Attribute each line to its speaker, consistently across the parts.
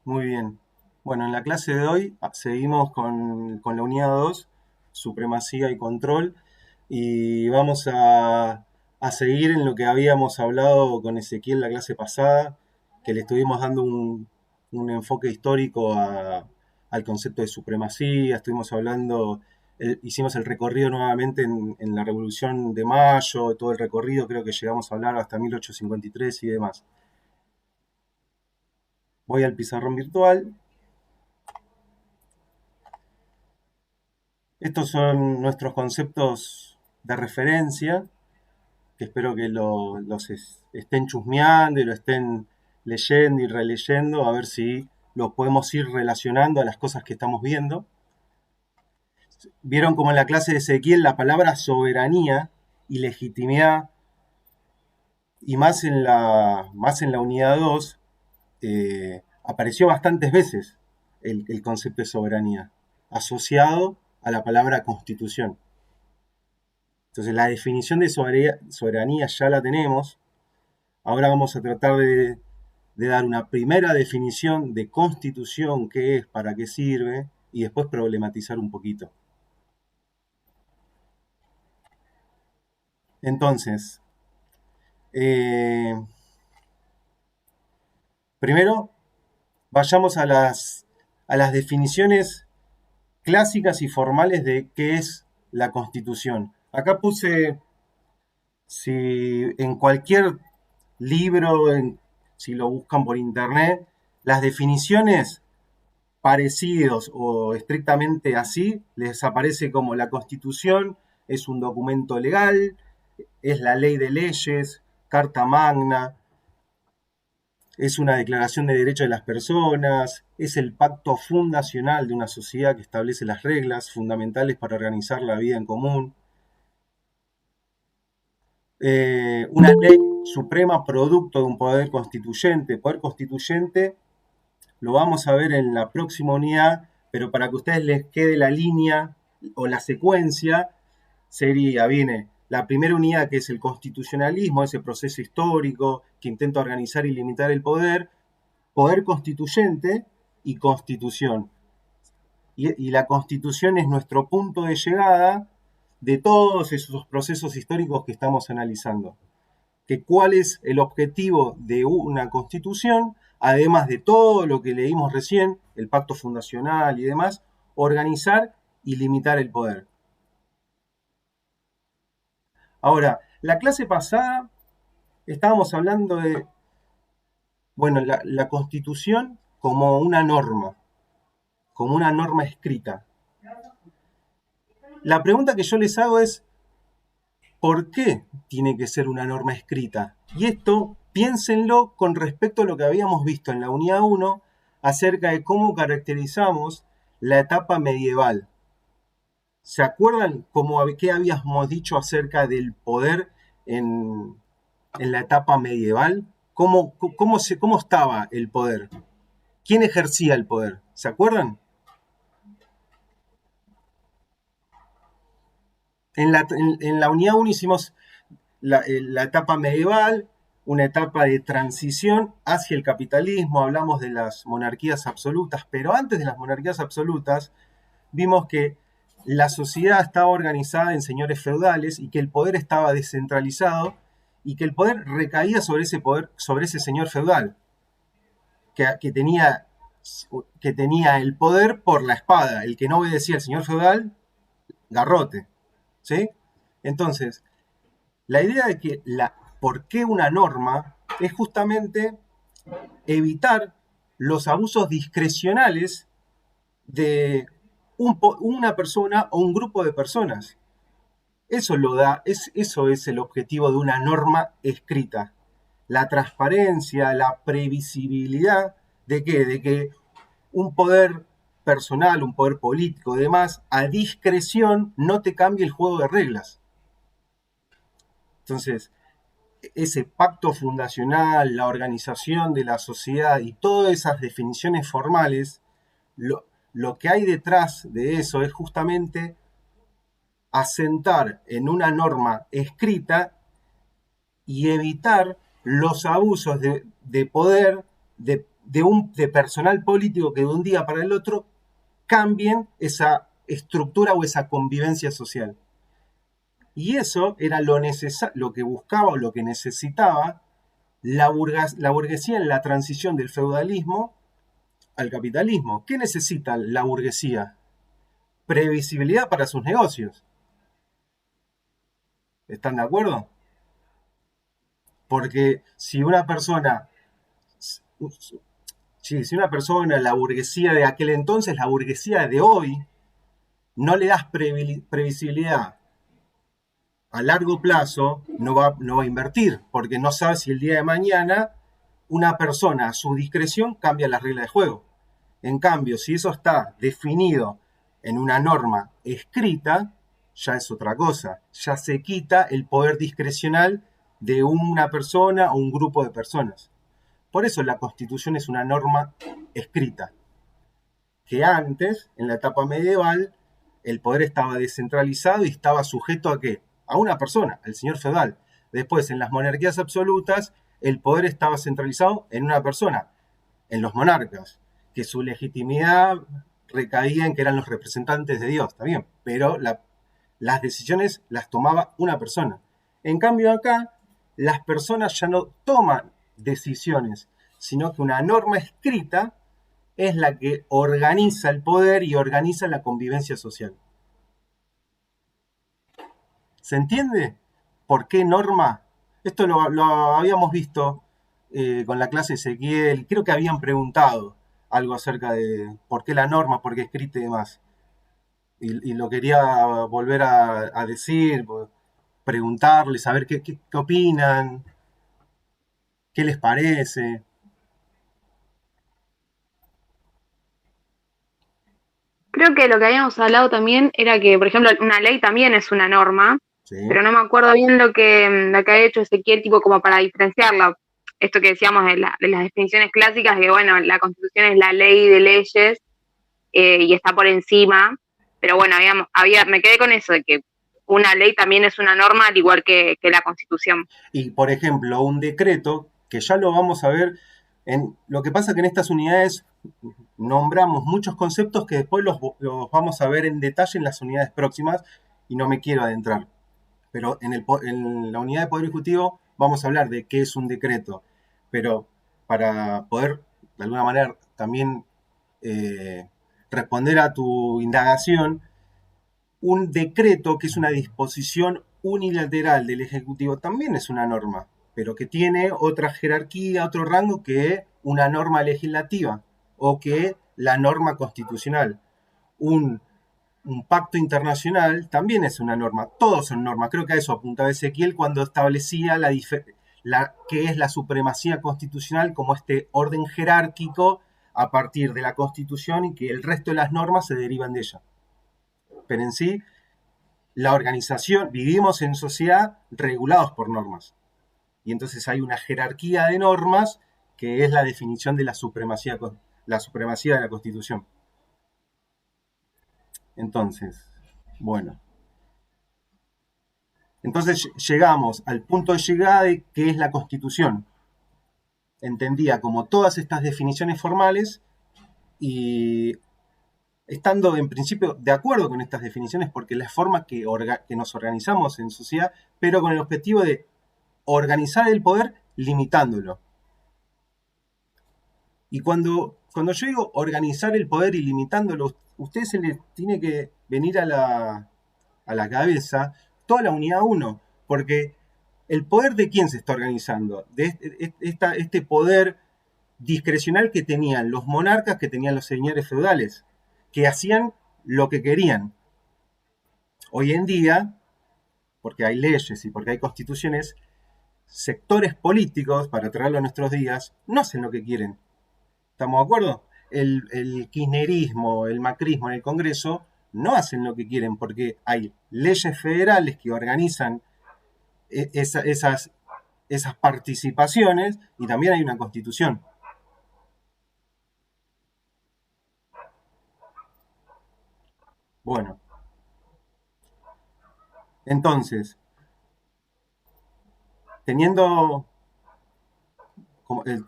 Speaker 1: Muy bien. Bueno, en la clase de hoy seguimos con la unidad 2, supremacía y control, y vamos a seguir en lo que habíamos hablado con Ezequiel la clase pasada, que le estuvimos dando un enfoque histórico al concepto de supremacía, estuvimos hablando, hicimos el recorrido nuevamente en la Revolución de Mayo, todo el recorrido, creo que llegamos a hablar hasta 1853 y demás. Voy al pizarrón virtual. Estos son nuestros conceptos de referencia, que espero que estén chusmeando y lo estén leyendo y releyendo, a ver si los podemos ir relacionando a las cosas que estamos viendo. Vieron como en la clase de Ezequiel la palabra soberanía y legitimidad, y más en la unidad 2 apareció bastantes veces el concepto de soberanía, asociado a la palabra constitución. Entonces la definición de soberanía ya la tenemos. Ahora vamos a tratar de dar una primera definición de constitución, qué es, para qué sirve, y después problematizar un poquito. Entonces, eh, primero vayamos a las definiciones clásicas y formales de qué es la constitución. Acá puse, si en cualquier libro, si lo buscan por internet, las definiciones parecidos o estrictamente así, les aparece como la Constitución es un documento legal, es la ley de leyes, Carta Magna, es una declaración de derechos de las personas, es el pacto fundacional de una sociedad que establece las reglas fundamentales para organizar la vida en común, una ley suprema producto de un poder constituyente. Poder constituyente lo vamos a ver en la próxima unidad, pero para que a ustedes les quede la línea o la secuencia, viene la primera unidad, que es el constitucionalismo, ese proceso histórico que intenta organizar y limitar el poder, poder constituyente y constitución. Y la constitución es nuestro punto de llegada de todos esos procesos históricos que estamos analizando. Que cuál es el objetivo de una constitución, además de todo lo que leímos recién, el pacto fundacional y demás, organizar y limitar el poder. Ahora, la clase pasada estábamos hablando de, bueno, la constitución como una norma escrita. La pregunta que yo les hago es, ¿por qué tiene que ser una norma escrita? Y esto piénsenlo con respecto a lo que habíamos visto en la unidad 1 acerca de cómo caracterizamos la etapa medieval. ¿Se acuerdan qué habíamos dicho acerca del poder en la etapa medieval? ¿Cómo estaba el poder? ¿Quién ejercía el poder? ¿Se acuerdan? En la unidad 1 hicimos la etapa medieval, una etapa de transición hacia el capitalismo, hablamos de las monarquías absolutas, pero antes de las monarquías absolutas vimos que la sociedad estaba organizada en señores feudales y que el poder estaba descentralizado y que el poder recaía sobre ese señor feudal, que tenía, que tenía el poder por la espada. El que no obedecía al señor feudal, garrote. ¿Sí? Entonces, la idea de que por qué una norma es justamente evitar los abusos discrecionales de una persona o un grupo de personas. Eso es el objetivo de una norma escrita. La transparencia, la previsibilidad de qué? De que un poder personal, un poder político y demás, a discreción no te cambie el juego de reglas. Entonces, ese pacto fundacional, la organización de la sociedad y todas esas definiciones formales, lo que hay detrás de eso es justamente asentar en una norma escrita y evitar los abusos de poder de personal político que de un día para el otro cambien esa estructura o esa convivencia social. Y eso era lo que buscaba o lo que necesitaba la burguesía en la transición del feudalismo al capitalismo. ¿Qué necesita la burguesía? Previsibilidad para sus negocios. ¿Están de acuerdo? Porque si una persona, la burguesía de aquel entonces, la burguesía de hoy, no le das previsibilidad a largo plazo, no va a invertir, porque no sabe si el día de mañana una persona a su discreción cambia las reglas de juego. En cambio, si eso está definido en una norma escrita, ya es otra cosa. Ya se quita el poder discrecional de una persona o un grupo de personas. Por eso la Constitución es una norma escrita, que antes, en la etapa medieval, el poder estaba descentralizado y estaba sujeto ¿a qué? A una persona, al señor feudal. Después, en las monarquías absolutas, el poder estaba centralizado en una persona, en los monarcas, que su legitimidad recaía en que eran los representantes de Dios, está bien, pero las decisiones las tomaba una persona. En cambio acá, las personas ya no toman decisiones, sino que una norma escrita es la que organiza el poder y organiza la convivencia social. ¿Se entiende por qué norma? Esto lo habíamos visto con la clase Ezequiel. Creo que habían preguntado algo acerca de por qué la norma, por qué escrita y demás. Y lo quería volver a decir, preguntarles, saber qué opinan, qué les parece.
Speaker 2: Creo que lo que habíamos hablado también era que, por ejemplo, una ley también es una norma,
Speaker 1: ¿Sí?
Speaker 2: pero no me acuerdo bien lo que ha hecho Ezequiel, tipo como para diferenciarla. Esto que decíamos de las definiciones clásicas, que bueno, la Constitución es la ley de leyes y está por encima, pero bueno, me quedé con eso, de que una ley también es una norma, al igual que la Constitución.
Speaker 1: Y, por ejemplo, un decreto, que ya lo vamos a ver, lo que pasa que en estas unidades nombramos muchos conceptos que después los vamos a ver en detalle en las unidades próximas y no me quiero adentrar. Pero en la unidad de Poder Ejecutivo vamos a hablar de qué es un decreto. Pero para poder, de alguna manera, también eh, responder a tu indagación, un decreto, que es una disposición unilateral del Ejecutivo, también es una norma, pero que tiene otra jerarquía, otro rango que una norma legislativa o que la norma constitucional. Un, un pacto internacional también es una norma, todos son normas. Creo que a eso apuntaba Ezequiel cuando establecía que es la supremacía constitucional como este orden jerárquico a partir de la Constitución y que el resto de las normas se derivan de ella. Pero en sí, la organización, vivimos en sociedad regulados por normas. Y entonces hay una jerarquía de normas que es la definición de la supremacía de la Constitución. Entonces, bueno. Entonces llegamos al punto de llegada de qué es la Constitución. Entendía como todas estas definiciones formales y estando en principio de acuerdo con estas definiciones porque es la forma que nos organizamos en sociedad, pero con el objetivo de organizar el poder limitándolo. Y cuando yo digo organizar el poder y limitándolo, a usted se le tiene que venir a la cabeza toda la unidad uno, porque el poder de quién se está organizando, de este poder discrecional que tenían los monarcas, que tenían los señores feudales, que hacían lo que querían. Hoy en día, porque hay leyes y porque hay constituciones, sectores políticos, para traerlo a nuestros días, no hacen lo que quieren. ¿Estamos de acuerdo? El kirchnerismo, el macrismo en el Congreso no hacen lo que quieren porque hay leyes federales que organizan esas participaciones y también hay una constitución. Bueno, entonces, teniendo,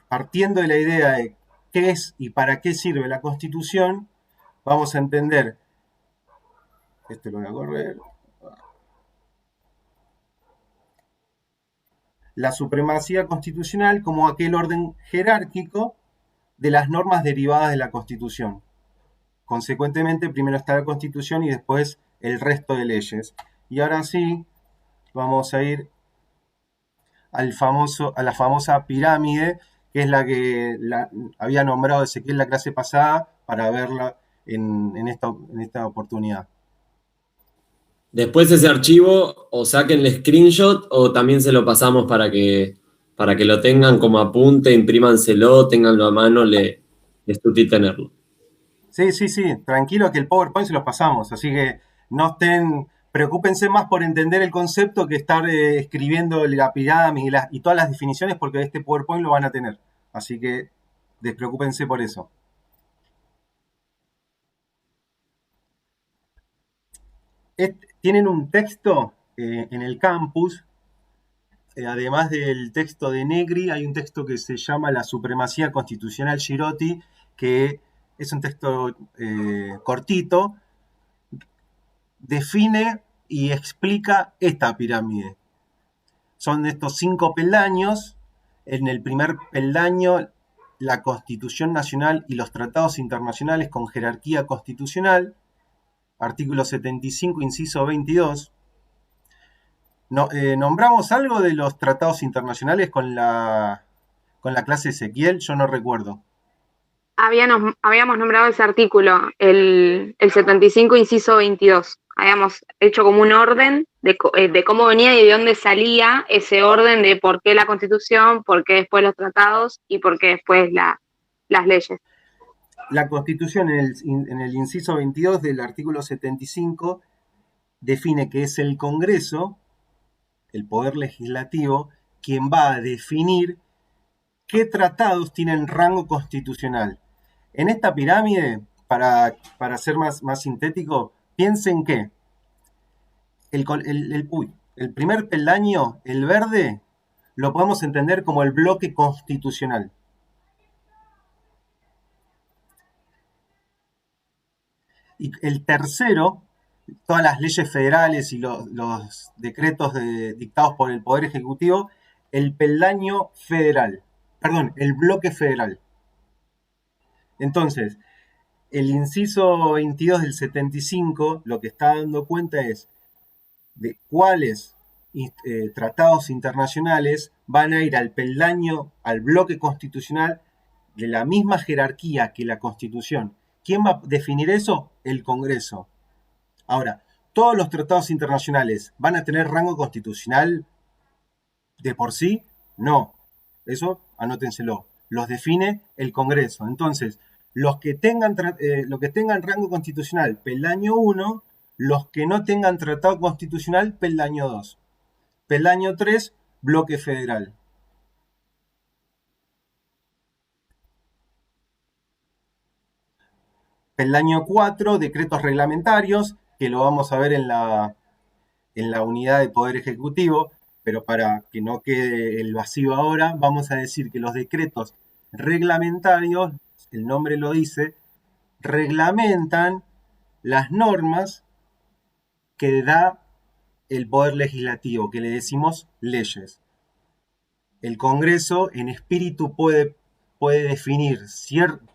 Speaker 1: partiendo de la idea de qué es y para qué sirve la Constitución, vamos a entender, esto lo voy a correr, la supremacía constitucional como aquel orden jerárquico de las normas derivadas de la Constitución. Consecuentemente, primero está la Constitución y después el resto de leyes. Y ahora sí, vamos a ir a la famosa pirámide, que es la que había nombrado Ezequiel la clase pasada para verla en esta oportunidad.
Speaker 3: Después ese archivo o sáquenle screenshot o también se lo pasamos para que lo tengan como apunte, imprímanselo, tenganlo a mano, es útil tenerlo.
Speaker 1: Sí, tranquilo que el PowerPoint se los pasamos, así que no estén, preocúpense más por entender el concepto que estar escribiendo la pirámide y todas las definiciones, porque este PowerPoint lo van a tener, así que despreocúpense por eso. Tienen un texto en el campus, además del texto de Negri, hay un texto que se llama La Supremacía Constitucional Girotti, que es un texto cortito, define y explica esta pirámide. Son estos 5 peldaños. En el primer peldaño, la Constitución Nacional y los tratados internacionales con jerarquía constitucional, artículo 75, inciso 22. ¿Nombramos algo de los tratados internacionales con la clase Ezequiel? Yo no recuerdo.
Speaker 2: Habíamos nombrado ese artículo, el 75, inciso 22. Habíamos hecho como un orden de cómo venía y de dónde salía ese orden de por qué la Constitución, por qué después los tratados y por qué después las leyes.
Speaker 1: La Constitución en el inciso 22 del artículo 75 define que es el Congreso, el Poder Legislativo, quien va a definir qué tratados tienen rango constitucional. En esta pirámide, para ser más sintético, piensen que el primer peldaño, el verde, lo podemos entender como el bloque constitucional. Y el tercero, todas las leyes federales y los decretos dictados por el Poder Ejecutivo, el peldaño federal, perdón, el bloque federal. Entonces, el inciso 22 del 75 lo que está dando cuenta es de cuáles tratados internacionales van a ir al peldaño, al bloque constitucional de la misma jerarquía que la Constitución. ¿Quién va a definir eso? El Congreso. Ahora, ¿todos los tratados internacionales van a tener rango constitucional de por sí? No. Eso anótenselo. Los define el Congreso. Entonces, los que tengan rango constitucional, peldaño 1, los que no tengan tratado constitucional, peldaño 2. Peldaño 3, bloque federal. Peldaño 4, decretos reglamentarios, que lo vamos a ver en la unidad de Poder Ejecutivo, pero para que no quede el vacío ahora, vamos a decir que los decretos reglamentarios, el nombre lo dice, reglamentan las normas que da el Poder Legislativo, que le decimos leyes. El Congreso en espíritu puede definir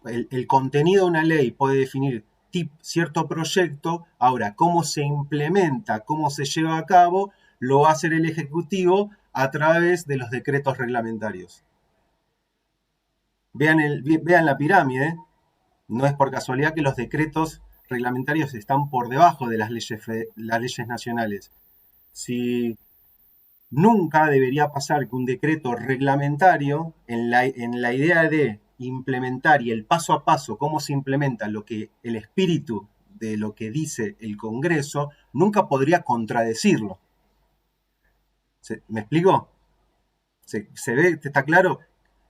Speaker 1: el contenido de una ley, puede definir cierto proyecto. Ahora, cómo se implementa, cómo se lleva a cabo, lo va a hacer el Ejecutivo a través de los decretos reglamentarios. Vean la pirámide. No es por casualidad que los decretos reglamentarios están por debajo de las leyes nacionales. Si nunca debería pasar que un decreto reglamentario, en la idea de implementar y el paso a paso, cómo se implementa el espíritu de lo que dice el Congreso, nunca podría contradecirlo. ¿Me explico? ¿Se ve? ¿Está claro?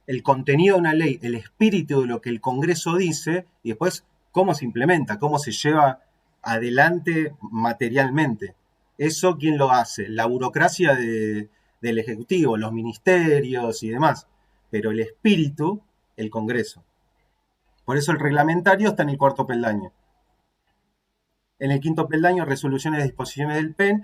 Speaker 1: El contenido de una ley, el espíritu de lo que el Congreso dice, y después cómo se implementa, cómo se lleva adelante materialmente. ¿Eso quién lo hace? La burocracia del Ejecutivo, los ministerios y demás. Pero el espíritu, el Congreso. Por eso el reglamentario está en el cuarto peldaño. En el quinto peldaño, resoluciones de disposiciones del PEN.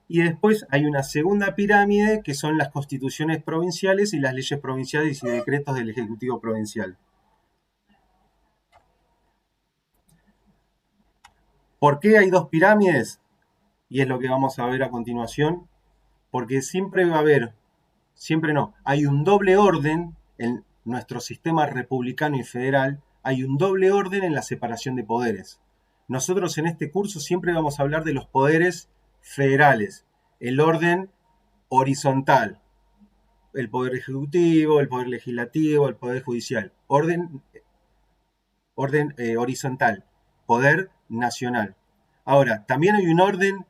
Speaker 1: Y después hay una segunda pirámide que son las constituciones provinciales y las leyes provinciales y decretos del Ejecutivo Provincial. ¿Por qué hay dos pirámides? Y es lo que vamos a ver a continuación. Porque siempre va a haber, siempre no, hay un doble orden en nuestro sistema republicano y federal, hay un doble orden en la separación de poderes. Nosotros en este curso siempre vamos a hablar de los poderes federales, el orden horizontal, el poder ejecutivo, el poder legislativo, el poder judicial, orden horizontal, poder nacional. Ahora, también hay un orden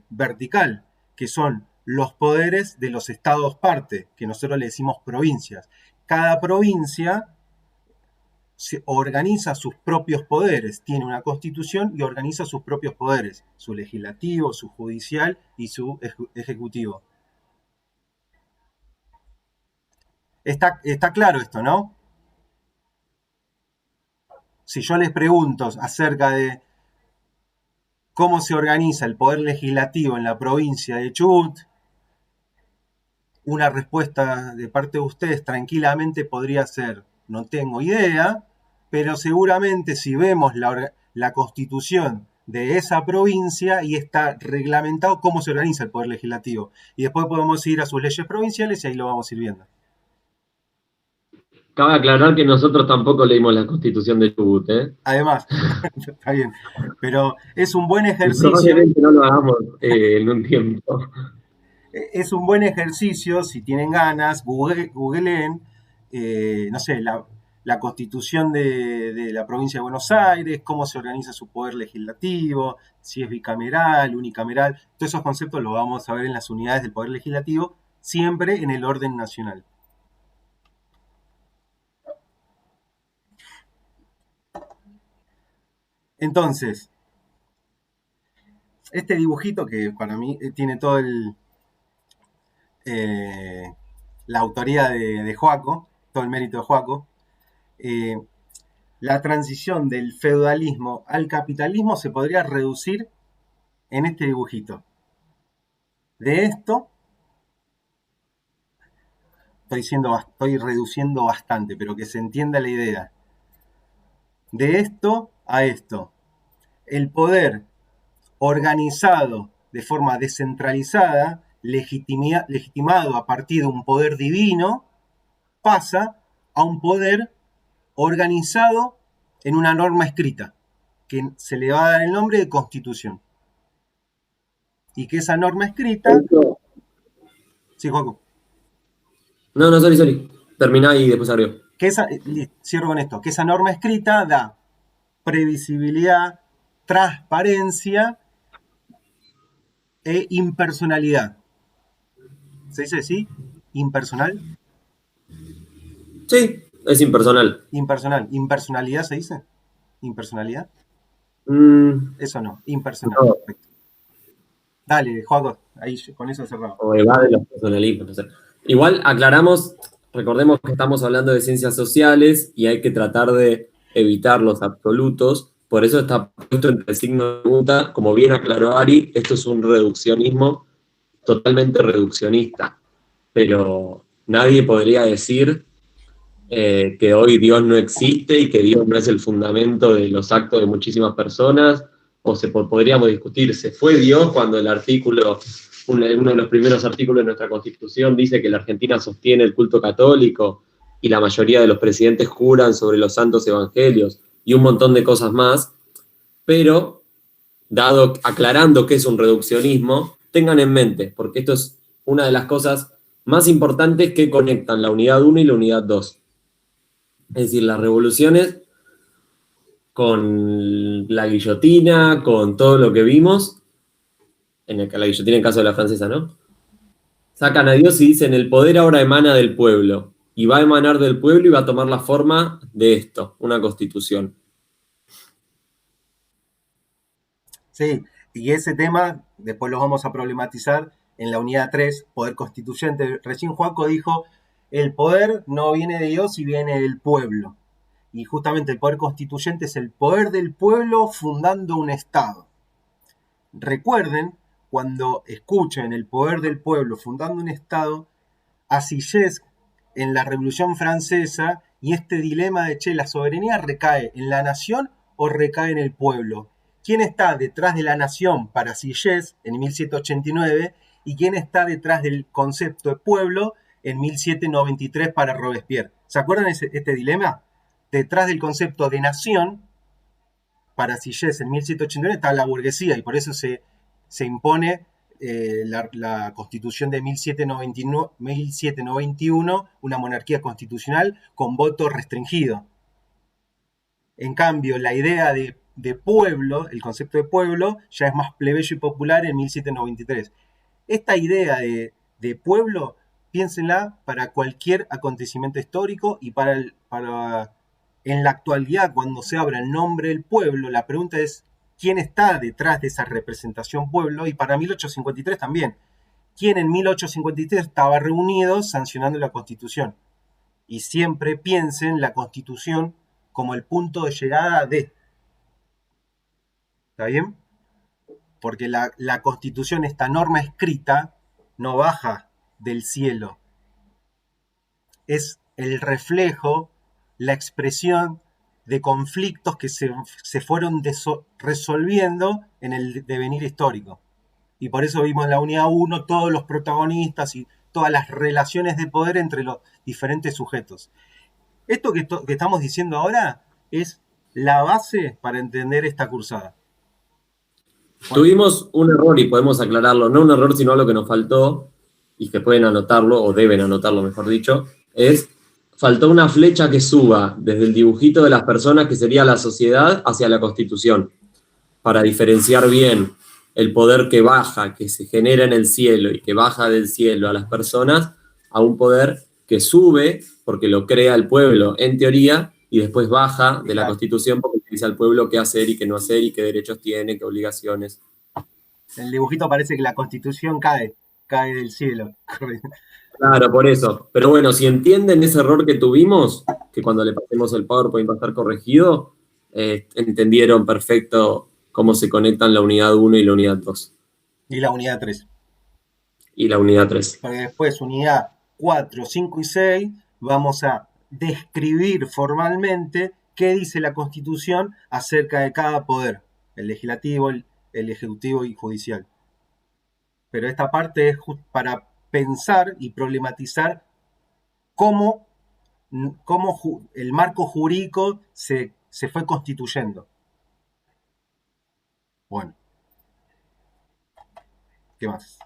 Speaker 1: vertical, que son los poderes de los estados parte, que nosotros le decimos provincias. Cada provincia se organiza sus propios poderes, tiene una constitución y organiza sus propios poderes, su legislativo, su judicial y su ejecutivo. Está claro esto, ¿no? Si yo les pregunto acerca de cómo se organiza el poder legislativo en la provincia de Chubut, una respuesta de parte de ustedes tranquilamente podría ser, no tengo idea, pero seguramente si vemos la constitución de esa provincia y está reglamentado cómo se organiza el poder legislativo. Y después podemos ir a sus leyes provinciales y ahí lo vamos a ir viendo.
Speaker 3: Cabe aclarar que nosotros tampoco leímos la Constitución de Chubut, ¿eh?
Speaker 1: Además, está bien, pero es un buen ejercicio.
Speaker 3: Probablemente no lo hagamos en un tiempo.
Speaker 1: Es un buen ejercicio, si tienen ganas, googleen, no sé, la constitución de la provincia de Buenos Aires, cómo se organiza su poder legislativo, si es bicameral, unicameral, todos esos conceptos los vamos a ver en las unidades del poder legislativo, siempre en el orden nacional. Entonces, este dibujito que para mí tiene todo la autoría de Joaco, todo el mérito de Joaco, la transición del feudalismo al capitalismo se podría reducir en este dibujito. De esto, estoy reduciendo bastante, pero que se entienda la idea. De esto a esto. El poder organizado de forma descentralizada, legitimado a partir de un poder divino, pasa a un poder organizado en una norma escrita, que se le va a dar el nombre de Constitución. Y que esa norma escrita... Sí, Joaco.
Speaker 3: No, sorry. Terminá y después abrió.
Speaker 1: Cierro con esto. Que esa norma escrita da previsibilidad, transparencia e impersonalidad. ¿Se dice así? ¿Impersonal?
Speaker 3: Sí, es impersonal.
Speaker 1: Impersonal. ¿Impersonalidad se dice? ¿Impersonalidad? Eso no, impersonal. No. Perfecto. Dale, Joaco, ahí con eso cerramos.
Speaker 3: O evade los personalismos, no sé. Igual aclaramos, recordemos que estamos hablando de ciencias sociales y hay que tratar de evitar los absolutos. Por eso está puesto entre signo de pregunta. Como bien aclaró Ari, esto es un reduccionismo totalmente reduccionista. Pero nadie podría decir que hoy Dios no existe y que Dios no es el fundamento de los actos de muchísimas personas. O podríamos discutir, ¿se fue Dios cuando el artículo, uno de los primeros artículos de nuestra Constitución dice que la Argentina sostiene el culto católico y la mayoría de los presidentes juran sobre los santos evangelios y un montón de cosas más? Pero, aclarando que es un reduccionismo, tengan en mente, porque esto es una de las cosas más importantes que conectan la unidad 1 y la unidad 2. Es decir, las revoluciones con la guillotina, con todo lo que vimos, la guillotina en caso de la francesa, ¿no? Sacan a Dios y dicen, el poder ahora emana del pueblo, y va a emanar del pueblo y va a tomar la forma de esto, una constitución.
Speaker 1: Sí, y ese tema después lo vamos a problematizar en la unidad 3, poder constituyente. Recién Joaco dijo, el poder no viene de Dios y viene del pueblo. y justamente el poder constituyente es el poder del pueblo fundando un Estado. Recuerden, cuando escuchen el poder del pueblo fundando un Estado, a Sieyès en la Revolución Francesa y este dilema de, ¿la soberanía recae en la nación o recae en el pueblo? ¿Quién está detrás de la nación para Sieyès en 1789 y quién está detrás del concepto de pueblo en 1793 para Robespierre? ¿Se acuerdan este dilema? Detrás del concepto de nación para Sieyès en 1789 está la burguesía y por eso se impone la Constitución de 1791, una monarquía constitucional con voto restringido. En cambio, la idea de pueblo, el concepto de pueblo, ya es más plebeyo y popular en 1793. Esta idea de pueblo, piénsenla para cualquier acontecimiento histórico y para en la actualidad, cuando se habla el nombre del pueblo, la pregunta es ¿quién está detrás de esa representación pueblo? Y para 1853 también. ¿Quién en 1853 estaba reunido sancionando la Constitución? Y siempre piensen la Constitución como el punto de llegada de. ¿Está bien? Porque la Constitución, esta norma escrita, no baja del cielo. Es el reflejo, la expresión de conflictos que se fueron resolviendo en el devenir histórico. Y por eso vimos en la unidad 1 todos los protagonistas y todas las relaciones de poder entre los diferentes sujetos. Esto que estamos diciendo ahora es la base para entender esta cursada.
Speaker 3: Tuvimos un error y podemos aclararlo, no un error sino lo que nos faltó, y que pueden anotarlo, o deben anotarlo mejor dicho, faltó una flecha que suba desde el dibujito de las personas, que sería la sociedad, hacia la Constitución, para diferenciar bien el poder que baja, que se genera en el cielo y que baja del cielo a las personas, a un poder que sube, porque lo crea el pueblo en teoría, y después baja de la Constitución porque dice al pueblo qué hacer y qué no hacer, y qué derechos tiene, qué obligaciones.
Speaker 1: En el dibujito parece que la Constitución cae del cielo.
Speaker 3: Claro, por eso. Pero bueno, si entienden ese error que tuvimos, que cuando le pasemos el PowerPoint va a estar corregido, entendieron perfecto cómo se conectan la unidad 1 y la unidad 2.
Speaker 1: Y la unidad 3.
Speaker 3: Y la unidad 3.
Speaker 1: Porque después, unidad 4, 5 y 6, vamos a describir formalmente qué dice la Constitución acerca de cada poder, el legislativo, el ejecutivo y judicial. Pero esta parte es para pensar y problematizar cómo el marco jurídico se fue constituyendo. Bueno. ¿Qué más?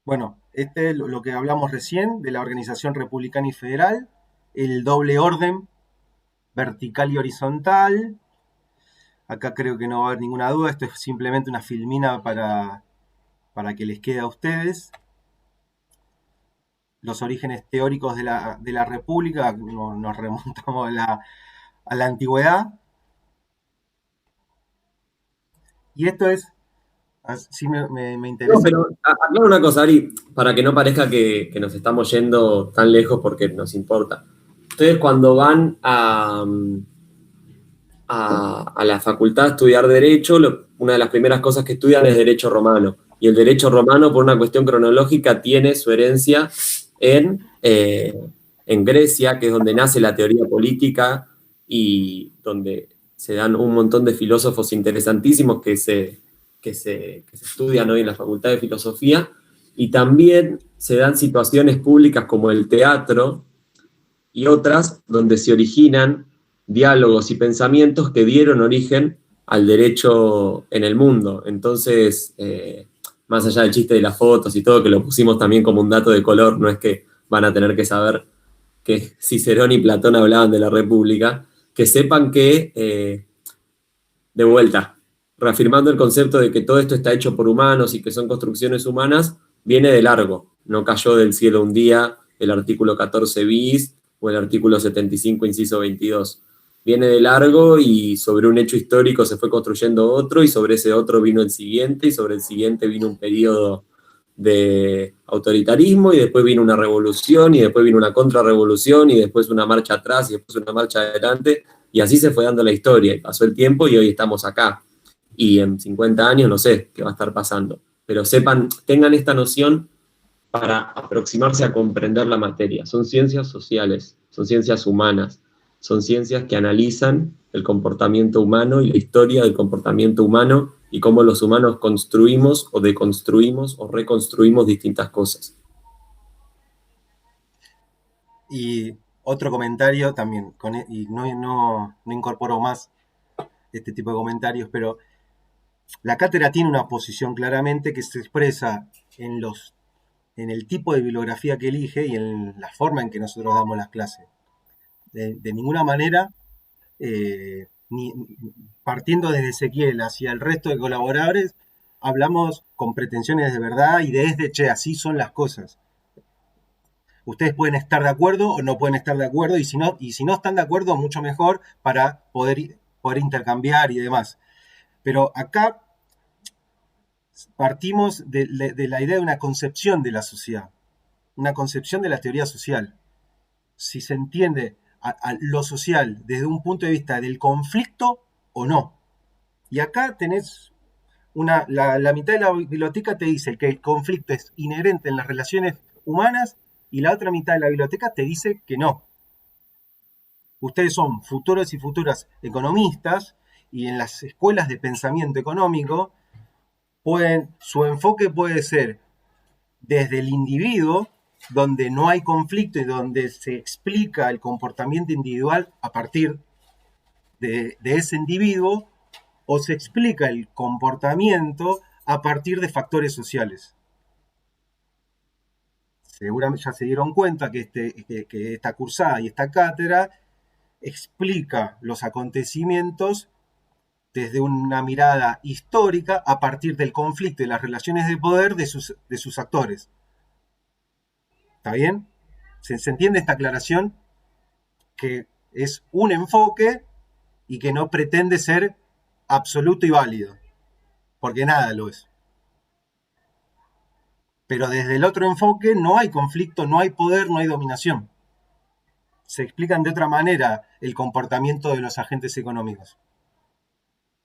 Speaker 1: Bueno, este es lo que hablamos recién de la organización republicana y federal, el doble orden vertical y horizontal. Acá creo que no va a haber ninguna duda, esto es simplemente una filmina para que les quede a ustedes. Los orígenes teóricos de la República, nos remontamos a la antigüedad. Y esto es, sí me interesa.
Speaker 3: No, pero aclaro una cosa, Ari, para que no parezca que nos estamos yendo tan lejos porque nos importa. Ustedes cuando van a la facultad a estudiar Derecho, una de las primeras cosas que estudian es Derecho Romano. Y el Derecho Romano, por una cuestión cronológica, tiene su herencia en Grecia, que es donde nace la teoría política y donde se dan un montón de filósofos interesantísimos que se estudian hoy en la Facultad de Filosofía, y también se dan situaciones públicas como el teatro y otras donde se originan diálogos y pensamientos que dieron origen al derecho en el mundo. Entonces, más allá del chiste de las fotos y todo, que lo pusimos también como un dato de color, no es que van a tener que saber que Cicerón y Platón hablaban de la República, que sepan que, de vuelta, reafirmando el concepto de que todo esto está hecho por humanos y que son construcciones humanas, viene de largo. No cayó del cielo un día el artículo 14 bis o el artículo 75, inciso 22. Viene de largo y sobre un hecho histórico se fue construyendo otro, y sobre ese otro vino el siguiente, y sobre el siguiente vino un periodo de autoritarismo, y después vino una revolución, y después vino una contrarrevolución, y después una marcha atrás, y después una marcha adelante, y así se fue dando la historia, y pasó el tiempo, y hoy estamos acá. Y en 50 años no sé qué va a estar pasando. Pero sepan, tengan esta noción para aproximarse a comprender la materia. Son ciencias sociales, son ciencias humanas, son ciencias que analizan el comportamiento humano y la historia del comportamiento humano y cómo los humanos construimos o deconstruimos o reconstruimos distintas cosas.
Speaker 1: Y otro comentario también, y no incorporo más este tipo de comentarios, pero la cátedra tiene una posición claramente que se expresa en el tipo de bibliografía que elige y en la forma en que nosotros damos las clases. De ninguna manera, partiendo desde Ezequiel hacia el resto de colaboradores, hablamos con pretensiones de verdad y desde, che, así son las cosas. Ustedes pueden estar de acuerdo o no pueden estar de acuerdo, y si no están de acuerdo, mucho mejor para poder intercambiar y demás. Pero acá partimos de la idea de una concepción de la sociedad, una concepción de la teoría social. Si se entiende a lo social desde un punto de vista del conflicto o no. Y acá tenés la mitad de la biblioteca te dice que el conflicto es inherente en las relaciones humanas, y la otra mitad de la biblioteca te dice que no. Ustedes son futuros y futuras economistas, y en las escuelas de pensamiento económico su enfoque puede ser desde el individuo, donde no hay conflicto y donde se explica el comportamiento individual a partir de ese individuo, o se explica el comportamiento a partir de factores sociales. Seguramente ya se dieron cuenta que esta cursada y esta cátedra explica los acontecimientos desde una mirada histórica a partir del conflicto y las relaciones de poder de sus actores. ¿Está bien? ¿Se entiende esta aclaración? Que es un enfoque y que no pretende ser absoluto y válido, porque nada lo es. Pero desde el otro enfoque no hay conflicto, no hay poder, no hay dominación. Se explican de otra manera el comportamiento de los agentes económicos.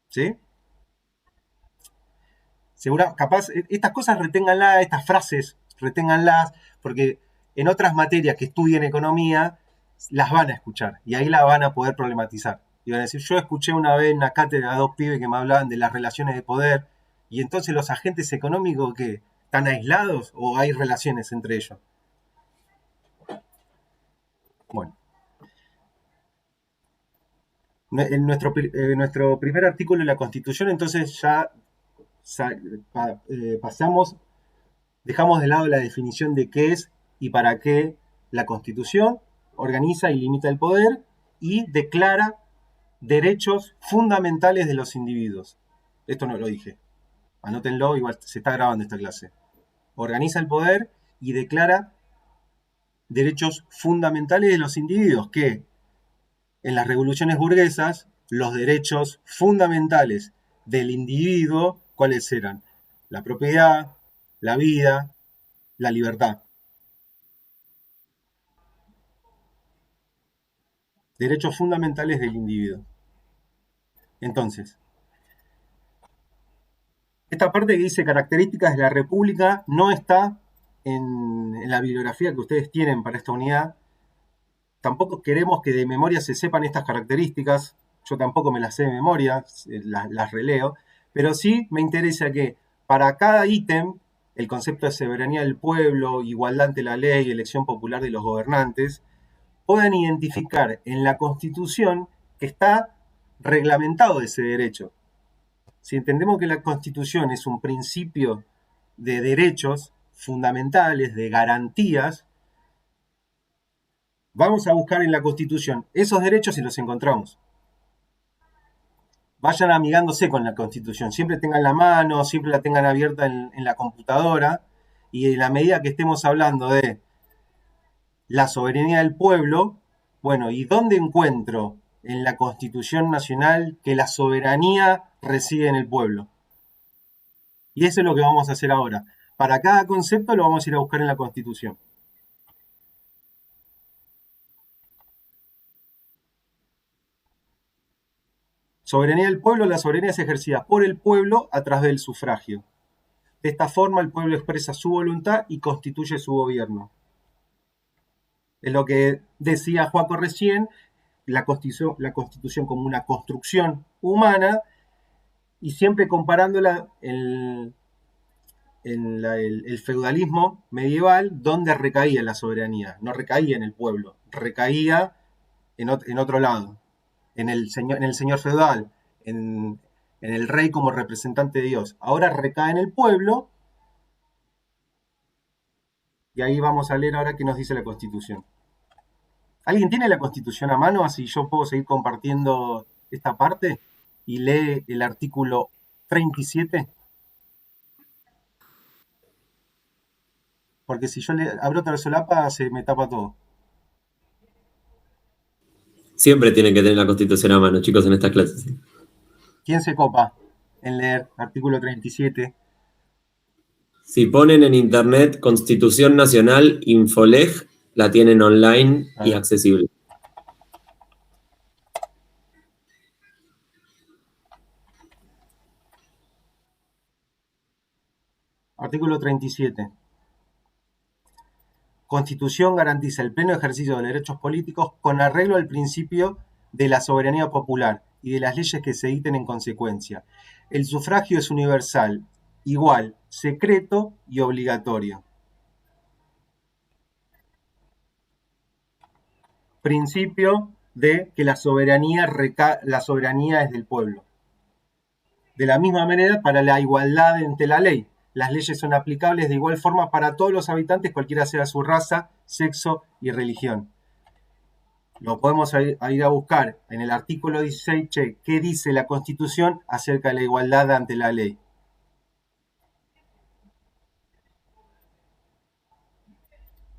Speaker 1: ¿Sí? Capaz, estas cosas reténganlas, estas frases reténganlas, porque en otras materias que estudien economía las van a escuchar y ahí la van a poder problematizar. Y van a decir, yo escuché una vez en una cátedra a dos pibes que me hablaban de las relaciones de poder, y entonces los agentes económicos, ¿qué? ¿Están aislados o hay relaciones entre ellos? Bueno. En nuestro primer artículo de la Constitución, entonces ya dejamos de lado la definición de qué es y para qué la Constitución organiza y limita el poder y declara derechos fundamentales de los individuos. Esto no lo dije. Anótenlo, igual se está grabando esta clase. Organiza el poder y declara derechos fundamentales de los individuos, que en las revoluciones burguesas los derechos fundamentales del individuo, ¿cuáles eran? La propiedad, la vida, la libertad. Derechos fundamentales del individuo. Entonces, esta parte que dice características de la República no está en la bibliografía que ustedes tienen para esta unidad. Tampoco queremos que de memoria se sepan estas características. Yo tampoco me las sé de memoria, las releo. Pero sí me interesa que para cada ítem, el concepto de soberanía del pueblo, igualdad ante la ley, elección popular de los gobernantes, puedan identificar en la Constitución que está reglamentado ese derecho. Si entendemos que la Constitución es un principio de derechos fundamentales, de garantías, vamos a buscar en la Constitución esos derechos y los encontramos. Vayan amigándose con la Constitución, siempre tengan la mano, siempre la tengan abierta en la computadora, y en la medida que estemos hablando de la soberanía del pueblo, bueno, ¿y dónde encuentro en la Constitución Nacional que la soberanía reside en el pueblo? Y eso es lo que vamos a hacer ahora. Para cada concepto lo vamos a ir a buscar en la Constitución. Soberanía del pueblo. La soberanía es ejercida por el pueblo a través del sufragio. De esta forma, el pueblo expresa su voluntad y constituye su gobierno. Es lo que decía Joaco recién, la Constitución como una construcción humana, y siempre comparándola en el feudalismo medieval, donde recaía la soberanía. No recaía en el pueblo, recaía en otro lado, en el señor feudal, en el rey como representante de Dios. Ahora recae en el pueblo, y ahí vamos a leer ahora qué nos dice la Constitución. ¿Alguien tiene la Constitución a mano? Así yo puedo seguir compartiendo esta parte y lee el artículo 37. Porque si yo abro otra solapa, se me tapa todo.
Speaker 3: Siempre tienen que tener la Constitución a mano, chicos, en estas clases.
Speaker 1: ¿Quién se copa en leer artículo 37?
Speaker 3: Si ponen en internet Constitución Nacional Infoleg, la tienen online y accesible.
Speaker 1: Artículo 37. Constitución garantiza el pleno ejercicio de los derechos políticos con arreglo al principio de la soberanía popular y de las leyes que se dicten en consecuencia. El sufragio es universal, igual, secreto y obligatorio. Principio de que la soberanía es del pueblo. De la misma manera, para la igualdad ante la ley. Las leyes son aplicables de igual forma para todos los habitantes, cualquiera sea su raza, sexo y religión. Lo podemos ir a buscar en el artículo 16, ¿qué dice la Constitución acerca de la igualdad ante la ley?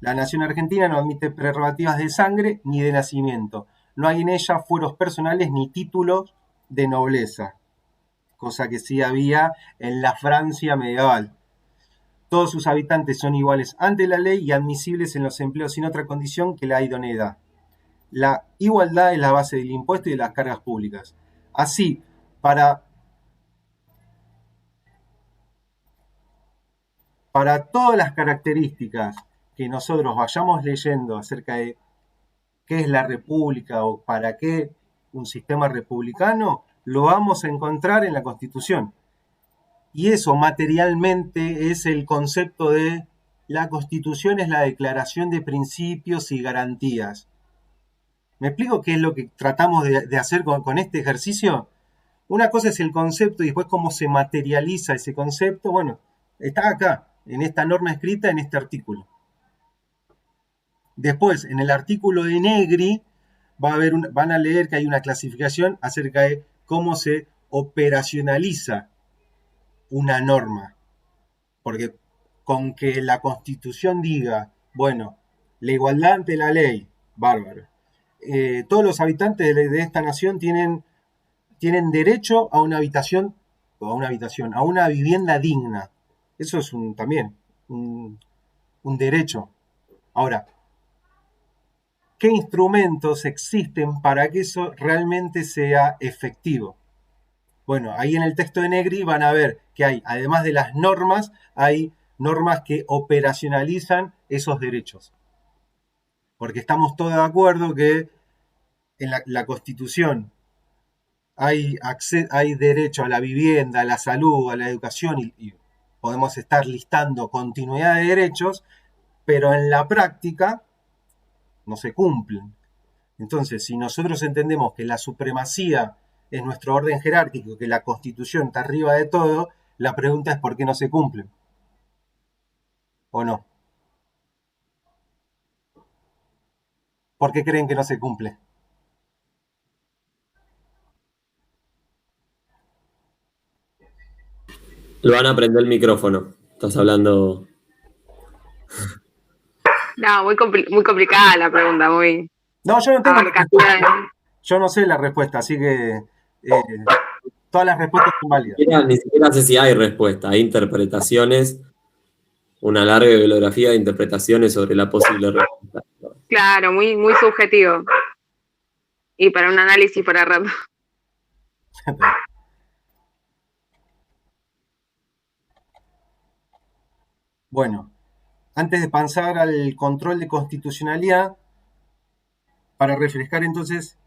Speaker 1: La nación argentina no admite prerrogativas de sangre ni de nacimiento. No hay en ella fueros personales ni títulos de nobleza, cosa que sí había en la Francia medieval. Todos sus habitantes son iguales ante la ley y admisibles en los empleos sin otra condición que la idoneidad. La igualdad es la base del impuesto y de las cargas públicas. Así, para todas las características que nosotros vayamos leyendo acerca de qué es la república o para qué un sistema republicano, lo vamos a encontrar en la Constitución. Y eso materialmente es el concepto de la Constitución, es la declaración de principios y garantías. ¿Me explico qué es lo que tratamos de hacer con este ejercicio? Una cosa es el concepto y después cómo se materializa ese concepto. Bueno, está acá, en esta norma escrita, en este artículo. Después, en el artículo de Negri, van a leer que hay una clasificación acerca de cómo se operacionaliza una norma. Porque con que la Constitución diga, bueno, la igualdad ante la ley, bárbaro. Todos los habitantes de esta nación tienen derecho a una habitación, a una vivienda digna. Eso es también un derecho. Ahora, ¿qué instrumentos existen para que eso realmente sea efectivo? Bueno, ahí en el texto de Negri van a ver que hay, además de las normas, hay normas que operacionalizan esos derechos. Porque estamos todos de acuerdo que en la Constitución hay derecho a la vivienda, a la salud, a la educación y podemos estar listando continuidad de derechos, pero en la práctica no se cumplen. Entonces, si nosotros entendemos que la supremacía es nuestro orden jerárquico, que la Constitución está arriba de todo, la pregunta es ¿por qué no se cumplen? ¿O no? ¿Por qué creen que no se cumple?
Speaker 3: Lo van a prender el micrófono. Estás hablando.
Speaker 2: No, muy complicada la pregunta, muy.
Speaker 1: No, yo no tengo la respuesta. Yo no sé la respuesta, así que todas las respuestas son válidas.
Speaker 3: Ni siquiera sé si hay respuesta, hay interpretaciones una larga bibliografía de interpretaciones sobre la posible respuesta.
Speaker 2: Claro, muy, muy subjetivo. Y para un análisis para rato.
Speaker 1: Bueno, antes de pasar al control de constitucionalidad, para refrescar entonces,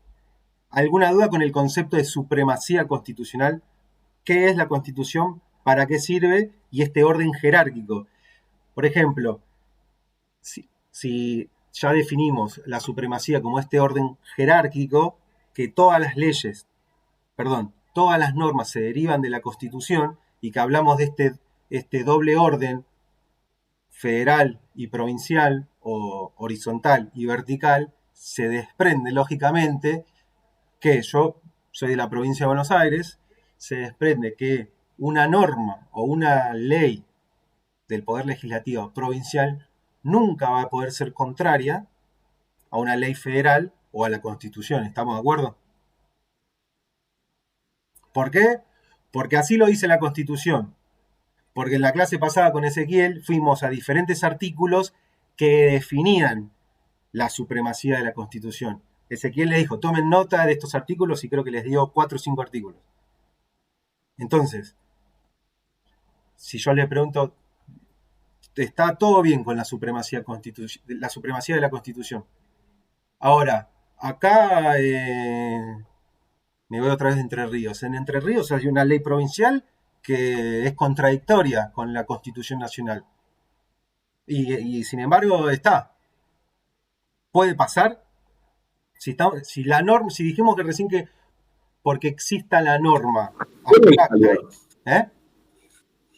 Speaker 1: ¿alguna duda con el concepto de supremacía constitucional? ¿Qué es la Constitución? ¿Para qué sirve? Y este orden jerárquico. Por ejemplo, si ya definimos la supremacía como este orden jerárquico, que todas las leyes, todas las normas se derivan de la Constitución y que hablamos de este doble orden federal y provincial o horizontal y vertical, se desprende lógicamente que yo soy de la provincia de Buenos Aires, se desprende que una norma o una ley del Poder Legislativo provincial nunca va a poder ser contraria a una ley federal o a la Constitución. ¿Estamos de acuerdo? ¿Por qué? Porque así lo dice la Constitución. Porque en la clase pasada con Ezequiel fuimos a diferentes artículos que definían la supremacía de la Constitución. Ezequiel le dijo, tomen nota de estos artículos y creo que les dio 4 o 5 artículos. Entonces, si yo le pregunto, está todo bien con la supremacía de la Constitución. Ahora, acá me voy otra vez de Entre Ríos. En Entre Ríos hay una ley provincial que es contradictoria con la Constitución Nacional. Y sin embargo está. ¿Puede pasar? Si dijimos que recién que porque exista la norma.
Speaker 3: ¿Qué ley salió?
Speaker 1: ¿Eh?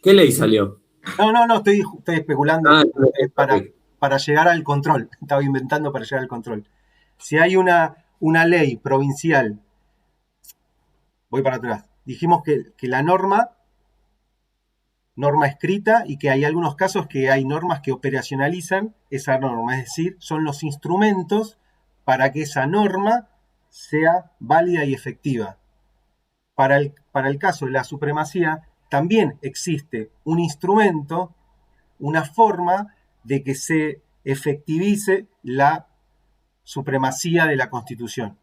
Speaker 3: ¿Qué ley salió?
Speaker 1: No, estoy especulando para llegar al control. Estaba inventando para llegar al control. Si hay una ley provincial, voy para atrás. Dijimos que la norma escrita y que hay algunos casos que hay normas que operacionalizan esa norma, es decir, son los instrumentos para que esa norma sea válida y efectiva. Para el caso de la supremacía, también existe un instrumento, una forma de que se efectivice la supremacía de la Constitución.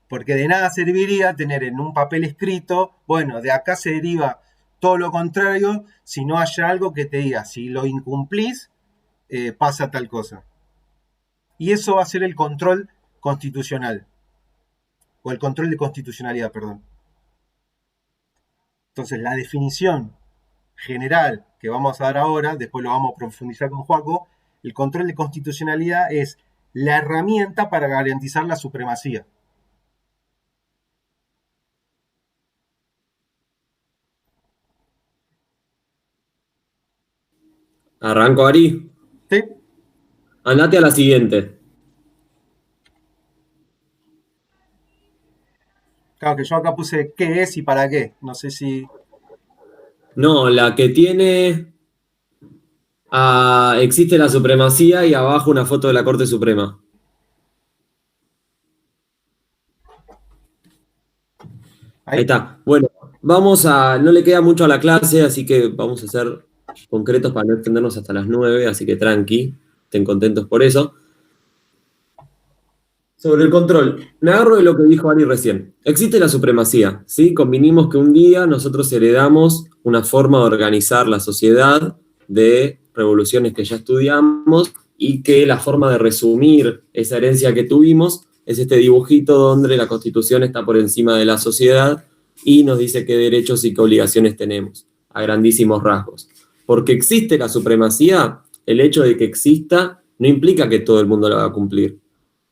Speaker 1: Porque de nada serviría tener en un papel escrito, bueno, de acá se deriva todo lo contrario, si no haya algo que te diga, si lo incumplís, pasa tal cosa. Y eso va a ser el control constitucional, o el control de constitucionalidad, perdón. Entonces, la definición general que vamos a dar ahora, después lo vamos a profundizar con Joaco, el control de constitucionalidad es la herramienta para garantizar la supremacía.
Speaker 3: ¿Arranco, Ari?
Speaker 1: ¿Sí?
Speaker 3: Andate a la siguiente.
Speaker 1: Claro que yo acá puse qué es y para qué. No sé si...
Speaker 3: No, la que tiene... existe la supremacía y abajo una foto de la Corte Suprema. Ahí está. Bueno, no le queda mucho a la clase, así que vamos a ser concretos para no extendernos hasta las 9, así que tranqui, estén contentos por eso. Sobre el control, me agarro de lo que dijo Ari recién. Existe la supremacía, ¿sí? Convinimos que un día nosotros heredamos una forma de organizar la sociedad de revoluciones que ya estudiamos y que la forma de resumir esa herencia que tuvimos es este dibujito donde la Constitución está por encima de la sociedad y nos dice qué derechos y qué obligaciones tenemos, a grandísimos rasgos. Porque existe la supremacía, el hecho de que exista no implica que todo el mundo la va a cumplir.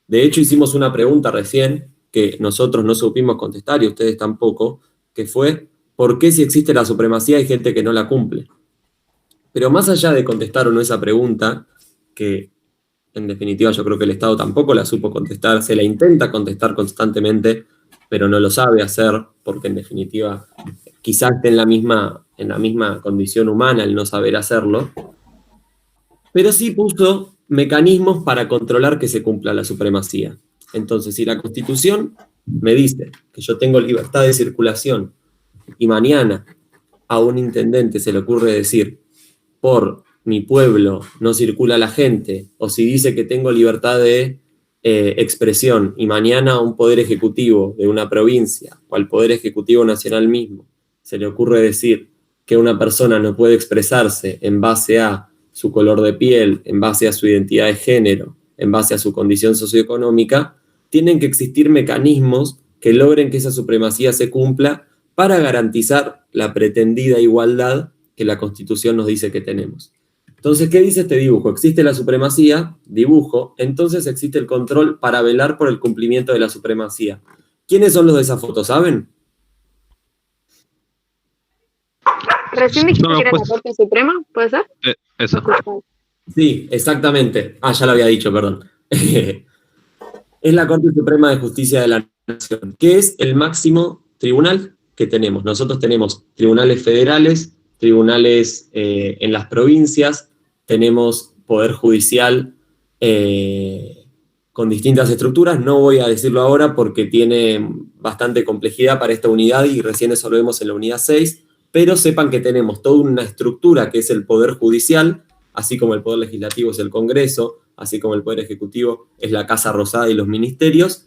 Speaker 3: De hecho, hicimos una pregunta recién que nosotros no supimos contestar y ustedes tampoco, que fue, ¿por qué si existe la supremacía hay gente que no la cumple? Pero más allá de contestar o no esa pregunta, que en definitiva yo creo que el Estado tampoco la supo contestar, se la intenta contestar constantemente, pero no lo sabe hacer, porque en definitiva quizás esté en la misma condición humana el no saber hacerlo, pero sí puso mecanismos para controlar que se cumpla la supremacía. Entonces, si la Constitución me dice que yo tengo libertad de circulación y mañana a un intendente se le ocurre decir, por mi pueblo no circula la gente, o si dice que tengo libertad de expresión, y mañana a un poder ejecutivo de una provincia, o al poder ejecutivo nacional mismo, se le ocurre decir que una persona no puede expresarse en base a su color de piel, en base a su identidad de género, en base a su condición socioeconómica, tienen que existir mecanismos que logren que esa supremacía se cumpla para garantizar la pretendida igualdad que la Constitución nos dice que tenemos. Entonces, ¿qué dice este dibujo? Existe la supremacía, dibujo, entonces existe el control para velar por el cumplimiento de la supremacía. ¿Quiénes son los de esa foto, saben?
Speaker 2: Recién dijiste que era la Corte Suprema, ¿puede ser?
Speaker 4: Eso.
Speaker 3: Sí, exactamente. Ya lo había dicho, perdón. Es la Corte Suprema de Justicia de la Nación, que es el máximo tribunal que tenemos. Nosotros tenemos tribunales federales, tribunales en las provincias, tenemos poder judicial con distintas estructuras. No voy a decirlo ahora porque tiene bastante complejidad para esta unidad y recién eso lo vemos en la unidad 6, pero sepan que tenemos toda una estructura que es el poder judicial, así como el poder legislativo es el Congreso, así como el poder ejecutivo es la Casa Rosada y los ministerios.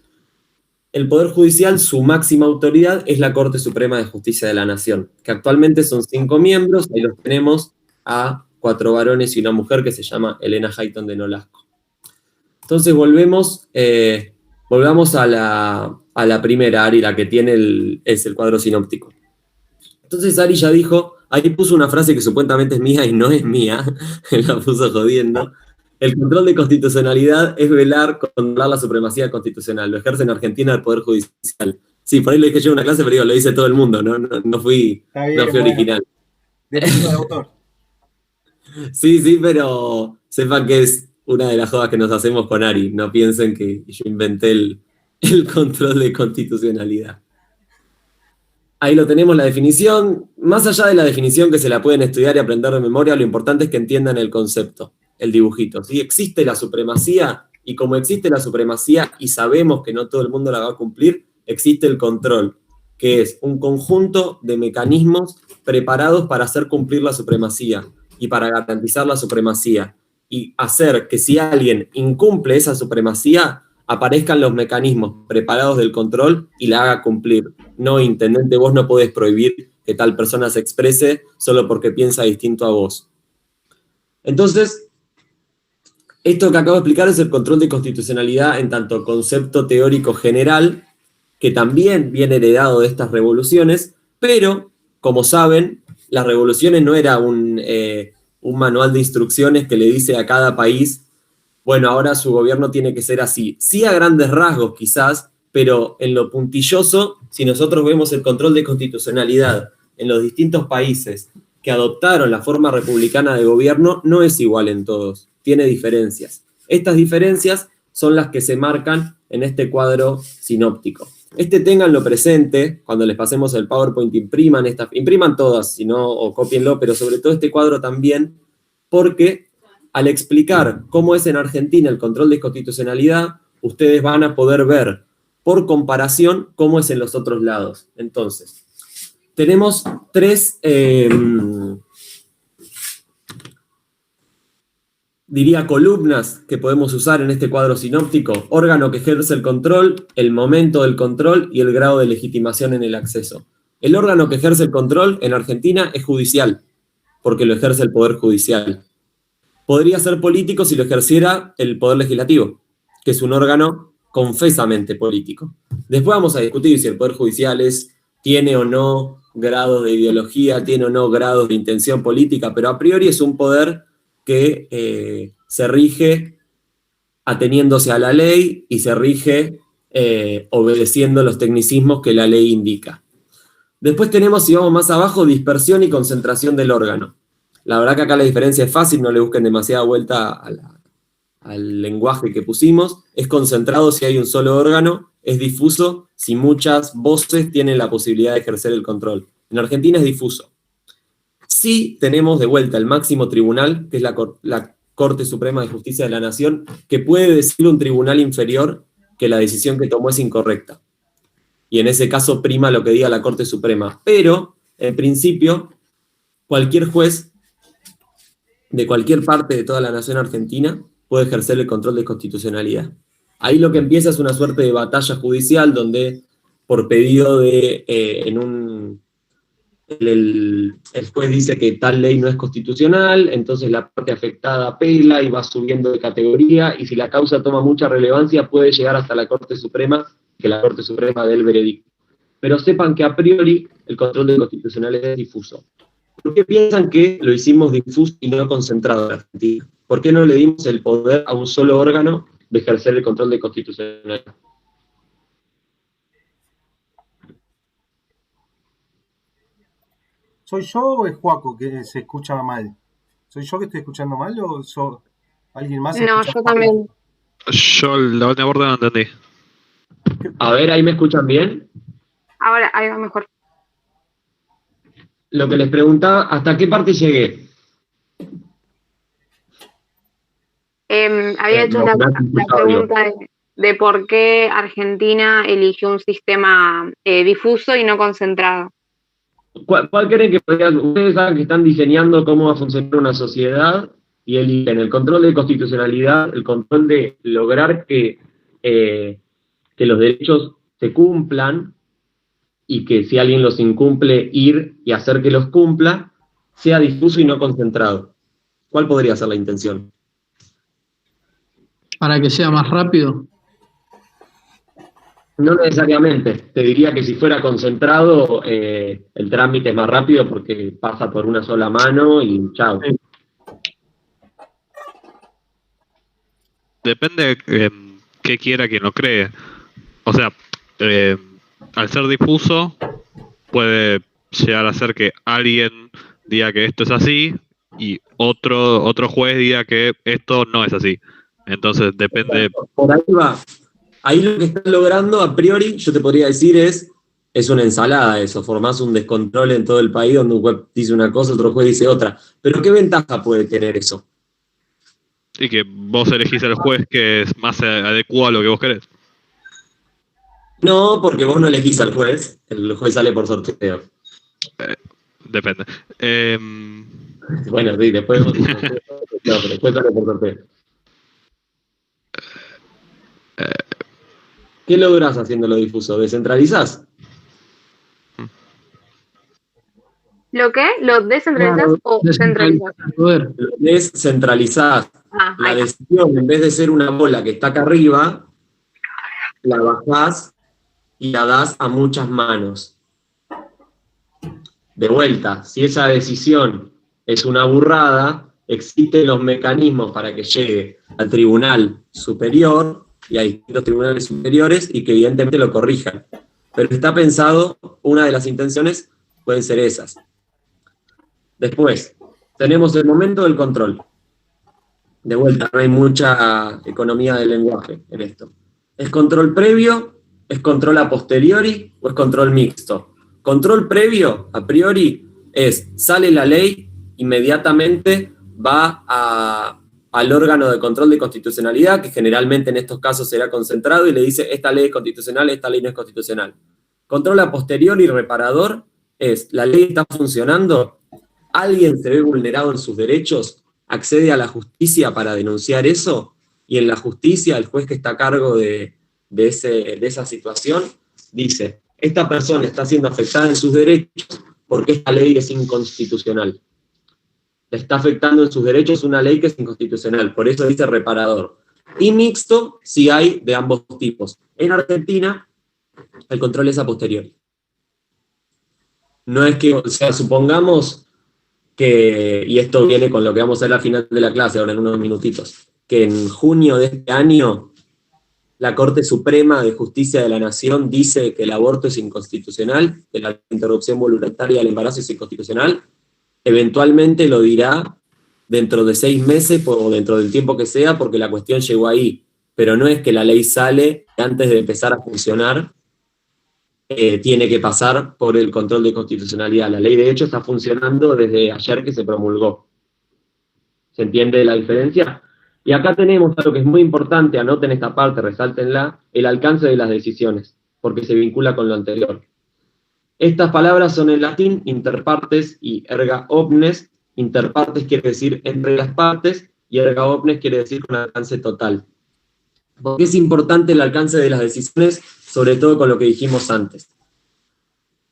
Speaker 3: El Poder Judicial, su máxima autoridad es la Corte Suprema de Justicia de la Nación, que actualmente son 5 miembros, ahí los tenemos a 4 varones y una mujer que se llama Elena Hayton de Nolasco. Entonces volvamos a la primera, Ari, la que tiene es el cuadro sinóptico. Entonces Ari ya dijo, ahí puso una frase que supuestamente es mía y no es mía, la puso jodiendo. El control de constitucionalidad es controlar la supremacía constitucional. Lo ejerce en Argentina el Poder Judicial. Sí, por ahí lo dije yo en una clase, pero digo, lo dice todo el mundo, no fui original.
Speaker 1: Derecho de autor.
Speaker 3: Sí, pero sepan que es una de las jodas que nos hacemos con Ari. No piensen que yo inventé el control de constitucionalidad. Ahí lo tenemos, la definición. Más allá de la definición que se la pueden estudiar y aprender de memoria, lo importante es que entiendan el concepto, el dibujito. ¿Sí? Existe la supremacía, y como existe la supremacía y sabemos que no todo el mundo la va a cumplir, existe el control, que es un conjunto de mecanismos preparados para hacer cumplir la supremacía y para garantizar la supremacía, y hacer que si alguien incumple esa supremacía, aparezcan los mecanismos preparados del control y la haga cumplir. No, intendente, vos no podés prohibir que tal persona se exprese solo porque piensa distinto a vos. Entonces, esto que acabo de explicar es el control de constitucionalidad en tanto concepto teórico general, que también viene heredado de estas revoluciones, pero, como saben, las revoluciones no era un manual de instrucciones que le dice a cada país, bueno, ahora su gobierno tiene que ser así. Sí, a grandes rasgos quizás, pero en lo puntilloso, si nosotros vemos el control de constitucionalidad en los distintos países que adoptaron la forma republicana de gobierno, no es igual en todos, tiene diferencias. Estas diferencias son las que se marcan en este cuadro sinóptico. Ténganlo presente, cuando les pasemos el PowerPoint, impriman todas, si no, o cópienlo, pero sobre todo este cuadro también, porque al explicar cómo es en Argentina el control de constitucionalidad, ustedes van a poder ver por comparación cómo es en los otros lados. Entonces, tenemos 3, columnas que podemos usar en este cuadro sinóptico: órgano que ejerce el control, el momento del control y el grado de legitimación en el acceso. El órgano que ejerce el control en Argentina es judicial, porque lo ejerce el Poder Judicial. Podría ser político si lo ejerciera el Poder Legislativo, que es un órgano confesamente político. Después vamos a discutir si el Poder Judicial tiene o no grados de ideología, tiene o no grados de intención política, pero a priori es un poder que se rige ateniéndose a la ley y se rige obedeciendo los tecnicismos que la ley indica. Después tenemos, si vamos más abajo, dispersión y concentración del órgano. La verdad que acá la diferencia es fácil, no le busquen demasiada vuelta al lenguaje que pusimos. Es concentrado si hay un solo órgano, es difuso si muchas voces tienen la posibilidad de ejercer el control. En Argentina es difuso. Sí tenemos de vuelta el máximo tribunal, que es la Corte Suprema de Justicia de la Nación, que puede decir un tribunal inferior que la decisión que tomó es incorrecta. Y en ese caso prima lo que diga la Corte Suprema. Pero, en principio, cualquier juez de cualquier parte de toda la nación argentina puede ejercer el control de constitucionalidad. Ahí lo que empieza es una suerte de batalla judicial donde por pedido de, el juez dice que tal ley no es constitucional, entonces la parte afectada apela y va subiendo de categoría, y si la causa toma mucha relevancia puede llegar hasta la Corte Suprema, que la Corte Suprema dé el veredicto. Pero sepan que a priori el control de constitucionalidad es difuso. ¿Por qué piensan que lo hicimos difuso y no concentrado en Argentina? ¿Por qué no le dimos el poder a un solo órgano de ejercer el control de constitucionalidad?
Speaker 1: ¿Soy yo o es Juaco que se escucha mal? ¿Soy yo que estoy escuchando mal o alguien más?
Speaker 2: No, yo también.
Speaker 4: Yo la última parte no entendí.
Speaker 3: A ver, ¿ahí me escuchan bien?
Speaker 2: Ahora, ahí va mejor.
Speaker 3: Lo que les preguntaba, ¿hasta qué parte llegué?
Speaker 2: Había hecho la pregunta de por qué Argentina eligió un sistema difuso y no concentrado.
Speaker 3: ¿Cuál creen que podría? Ustedes saben que están diseñando cómo va a funcionar una sociedad y eligen el control de constitucionalidad, el control de lograr que los derechos se cumplan y que si alguien los incumple, ir y hacer que los cumpla, sea difuso y no concentrado. ¿Cuál podría ser la intención?
Speaker 5: Para que sea más rápido.
Speaker 3: No necesariamente. Te diría que si fuera concentrado, el trámite es más rápido porque pasa por una sola mano y chao.
Speaker 4: Depende qué quiera quien lo cree. O sea, al ser difuso, puede llegar a ser que alguien diga que esto es así y otro juez diga que esto no es así. Entonces depende.
Speaker 3: Por ahí va. Ahí lo que están logrando, a priori, yo te podría decir, es una ensalada eso. Formás un descontrol en todo el país donde un juez dice una cosa, otro juez dice otra. Pero ¿qué ventaja puede tener eso?
Speaker 4: Y que vos elegís al juez que es más adecuado a lo que vos querés.
Speaker 3: No, porque vos no elegís al juez. El juez sale por sorteo.
Speaker 4: Depende.
Speaker 3: Bueno, sí, después no, pero después sale por sorteo. ¿Qué lográs haciéndolo difuso? ¿Descentralizás?
Speaker 2: ¿Lo qué? ¿Lo descentralizás o centralizás?
Speaker 5: Poder.
Speaker 3: Lo descentralizás. La decisión, en vez de ser una bola que está acá arriba, la bajás y la das a muchas manos. De vuelta, si esa decisión es una burrada, existen los mecanismos para que llegue al tribunal superior y a distintos tribunales superiores y que evidentemente lo corrijan. Pero está pensado, una de las intenciones pueden ser esas. Después, tenemos el momento del control. De vuelta, no hay mucha economía del lenguaje en esto. ¿Es control previo, es control a posteriori o es control mixto? Control previo, a priori, sale la ley, inmediatamente va al órgano de control de constitucionalidad, que generalmente en estos casos será concentrado, y le dice, esta ley es constitucional, esta ley no es constitucional. Control a posteriori reparador la ley está funcionando, alguien se ve vulnerado en sus derechos, accede a la justicia para denunciar eso, y en la justicia el juez que está a cargo de esa situación dice, esta persona está siendo afectada en sus derechos porque esta ley es inconstitucional. Le está afectando en sus derechos una ley que es inconstitucional, por eso dice reparador. Y mixto, si hay de ambos tipos. En Argentina, el control es a posteriori. No es que, o sea, supongamos que, y esto viene con lo que vamos a ver al final de la clase, ahora en unos minutitos, que en junio de este año la Corte Suprema de Justicia de la Nación dice que el aborto es inconstitucional, que la interrupción voluntaria del embarazo es inconstitucional, eventualmente lo dirá dentro de 6 meses o dentro del tiempo que sea, porque la cuestión llegó ahí. Pero no es que la ley sale y antes de empezar a funcionar tiene que pasar por el control de constitucionalidad. La ley, de hecho, está funcionando desde ayer que se promulgó. ¿Se entiende la diferencia? Y acá tenemos algo que es muy importante, anoten esta parte, resáltenla, el alcance de las decisiones, porque se vincula con lo anterior. Estas palabras son en latín, inter partes y erga omnes. Interpartes quiere decir entre las partes, y erga omnes quiere decir con alcance total. ¿Por qué es importante el alcance de las decisiones? Sobre todo con lo que dijimos antes.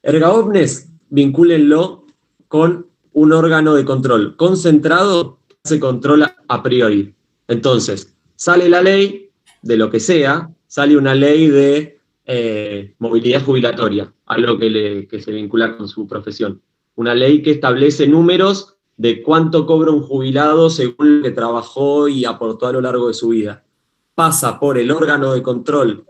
Speaker 3: Erga omnes, vincúlenlo con un órgano de control concentrado que se controla a priori. Entonces, sale la ley de lo que sea, sale una ley de movilidad jubilatoria, algo que se vincula con su profesión. Una ley que establece números de cuánto cobra un jubilado según lo que trabajó y aportó a lo largo de su vida. Pasa por el órgano de control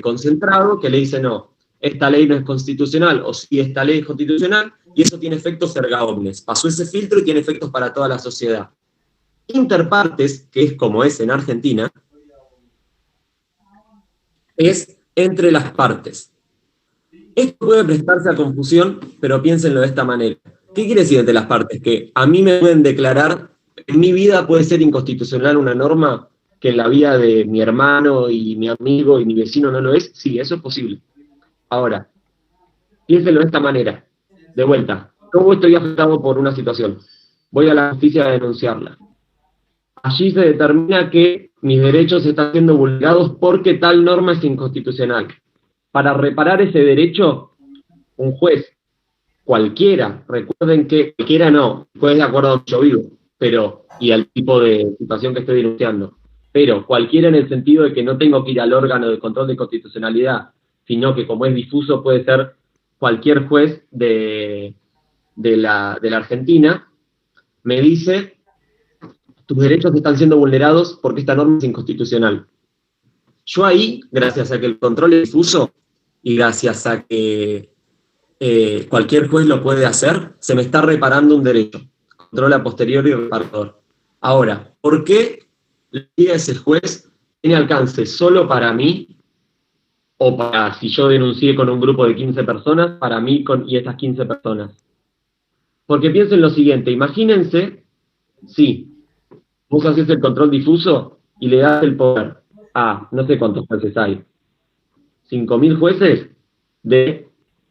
Speaker 3: concentrado que le dice no, esta ley no es constitucional, o sí, esta ley es constitucional, y eso tiene efectos erga omnes. Pasó ese filtro y tiene efectos para toda la sociedad. Interpartes, que es como es en Argentina, es entre las partes. Esto puede prestarse a confusión, pero piénsenlo de esta manera. ¿Qué quiere decir entre las partes? Que a mí me pueden declarar, en mi vida puede ser inconstitucional una norma que en la vida de mi hermano y mi amigo y mi vecino no lo es. Sí, eso es posible. Ahora, piénsenlo de esta manera. De vuelta, ¿cómo estoy afectado por una situación? Voy a la justicia a denunciarla. Allí se determina que mis derechos están siendo vulnerados porque tal norma es inconstitucional. Para reparar ese derecho, un juez, cualquiera, recuerden que cualquiera no, juez de acuerdo a donde yo vivo, pero, y al tipo de situación que estoy denunciando, pero cualquiera en el sentido de que no tengo que ir al órgano de control de constitucionalidad, sino que como es difuso puede ser cualquier juez de la Argentina, me dice, tus derechos están siendo vulnerados porque esta norma es inconstitucional. Yo ahí, gracias a que el control es difuso y gracias a que cualquier juez lo puede hacer, se me está reparando un derecho. Control a posteriori y reparador. Ahora, ¿por qué ese juez tiene alcance solo para mí? O para, si yo denuncié con un grupo de 15 personas, para mí y estas 15 personas. Porque piensen lo siguiente, imagínense, sí, vos haces el control difuso y le das el poder a, no sé cuántos jueces hay, 5.000 jueces de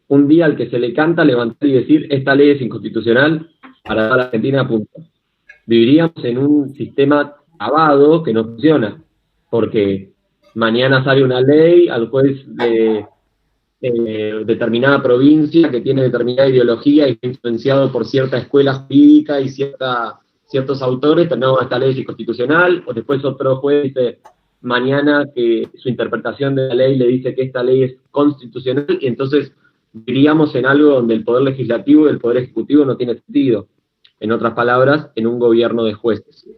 Speaker 3: un día al que se le canta levantar y decir, esta ley es inconstitucional para toda la Argentina, punto. Viviríamos en un sistema trabado que no funciona, porque mañana sale una ley al juez de determinada provincia que tiene determinada ideología y está influenciado por cierta escuela jurídica y ciertos autores, no, esta ley es inconstitucional, o después otro juez dice mañana que su interpretación de la ley le dice que esta ley es constitucional, y entonces viviríamos en algo donde el poder legislativo y el poder ejecutivo no tiene sentido. En otras palabras, en un gobierno de jueces.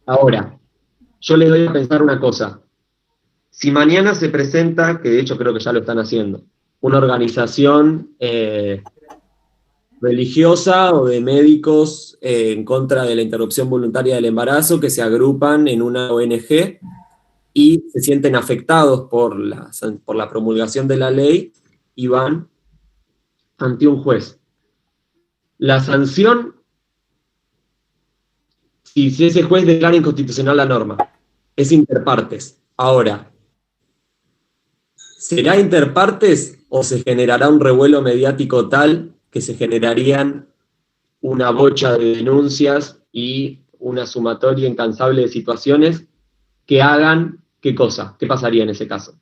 Speaker 3: Ahora, yo les doy a pensar una cosa. Si mañana se presenta, que de hecho creo que ya lo están haciendo, una organización religiosa o de médicos en contra de la interrupción voluntaria del embarazo, que se agrupan en una ONG y se sienten afectados por la promulgación de la ley y van ante un juez. La sanción, si ese juez declara inconstitucional la norma, es interpartes. Ahora, ¿será interpartes o se generará un revuelo mediático tal que se generarían una bocha de denuncias y una sumatoria incansable de situaciones que hagan qué cosa? ¿Qué pasaría en ese caso?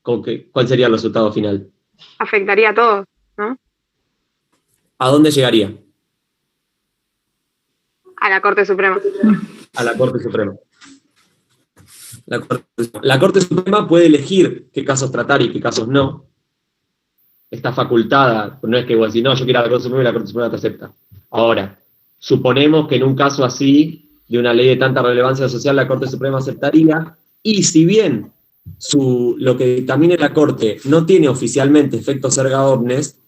Speaker 3: ¿Cuál sería el resultado final?
Speaker 2: Afectaría a todos, ¿no?
Speaker 3: ¿A dónde llegaría?
Speaker 2: A la Corte Suprema.
Speaker 3: A la Corte Suprema. La Corte Suprema puede elegir qué casos tratar y qué casos no. Está facultada, no es que vos decís, no, yo quiero a la Corte Suprema y la Corte Suprema te acepta. Ahora, suponemos que en un caso así, de una ley de tanta relevancia social, la Corte Suprema aceptaría, y si bien lo que dictamine la Corte no tiene oficialmente efectos erga omnes,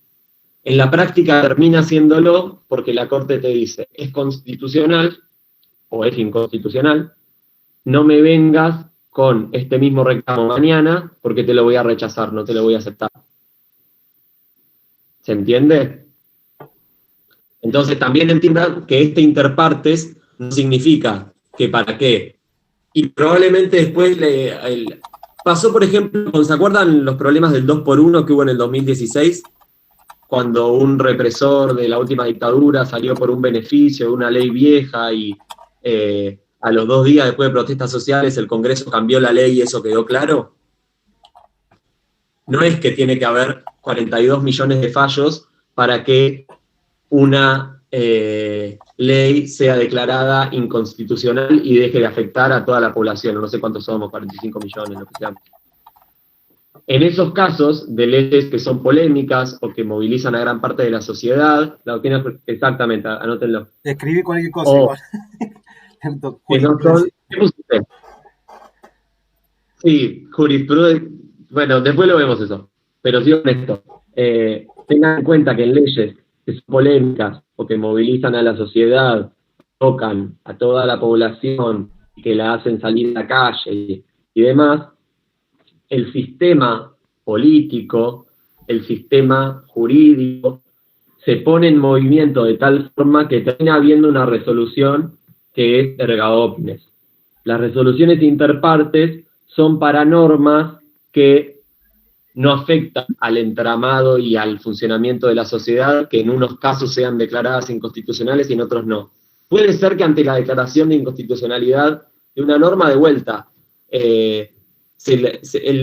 Speaker 3: en la práctica termina haciéndolo porque la Corte te dice, es constitucional o es inconstitucional, no me vengas con este mismo reclamo mañana porque te lo voy a rechazar, no te lo voy a aceptar. ¿Se entiende? Entonces también entiendan que este interpartes no significa que para qué. Y probablemente después pasó, por ejemplo, ¿se acuerdan los problemas del 2x1 que hubo en el 2016? cuando un represor de la última dictadura salió por un beneficio de una ley vieja y a los 2 días después de protestas sociales el Congreso cambió la ley y eso quedó claro? No es que tiene que haber 42 millones de fallos para que una ley sea declarada inconstitucional y deje de afectar a toda la población. No sé cuántos somos, 45 millones, lo que sea. En esos casos de leyes que son polémicas o que movilizan a gran parte de la sociedad, la doctrina, exactamente, anótenlo.
Speaker 1: Escribí cualquier cosa
Speaker 3: igual. Que no son, ¿qué pusiste? Sí, jurisprudencia. Bueno, después lo vemos eso. Pero sí honesto. Tengan en cuenta que en leyes que son polémicas o que movilizan a la sociedad, tocan a toda la población, que la hacen salir a la calle y demás, el sistema político, el sistema jurídico, se pone en movimiento de tal forma que termina habiendo una resolución que es erga omnes. Las resoluciones interpartes son para normas que no afectan al entramado y al funcionamiento de la sociedad, que en unos casos sean declaradas inconstitucionales y en otros no. Puede ser que ante la declaración de inconstitucionalidad de una norma de vuelta, le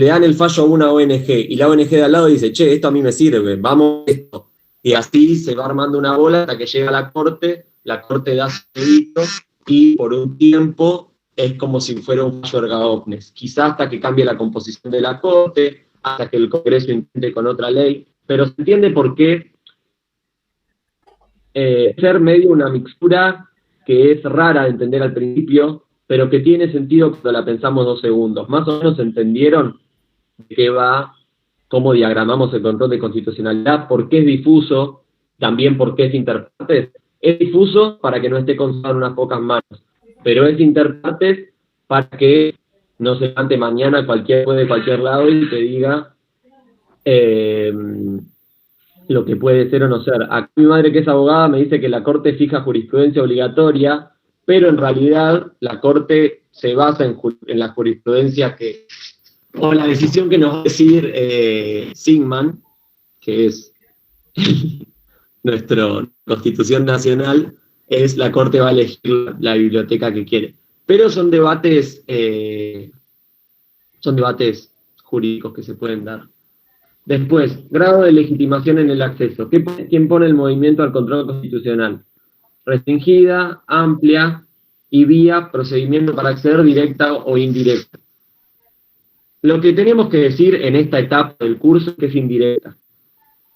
Speaker 3: dan el fallo a una ONG y la ONG de al lado dice, che, esto a mí me sirve, vamos a esto. Y así se va armando una bola hasta que llega a la corte da su edicto y por un tiempo es como si fuera un fallo erga omnes. Quizás hasta que cambie la composición de la corte, hasta que el Congreso intente con otra ley, pero se entiende por qué ser medio una mixtura que es rara de entender al principio, pero que tiene sentido cuando la pensamos 2 segundos. Más o menos entendieron de qué va, cómo diagramamos el control de constitucionalidad, por qué es difuso, también por qué es interpartes. Es difuso para que no esté concentrado en unas pocas manos, pero es interpartes para que no se levante mañana cualquier de cualquier lado y te diga lo que puede ser o no ser. Aquí mi madre, que es abogada, me dice que la Corte fija jurisprudencia obligatoria, pero en realidad la Corte se basa en la jurisprudencia o la decisión que nos va a decir Sigman, que es nuestra Constitución Nacional, es la Corte va a elegir la biblioteca que quiere. Pero son debates jurídicos que se pueden dar. Después, grado de legitimación en el acceso. ¿Quién pone el movimiento al control constitucional? Restringida, amplia y vía procedimiento para acceder directa o indirecta. Lo que tenemos que decir en esta etapa del curso es que es indirecta.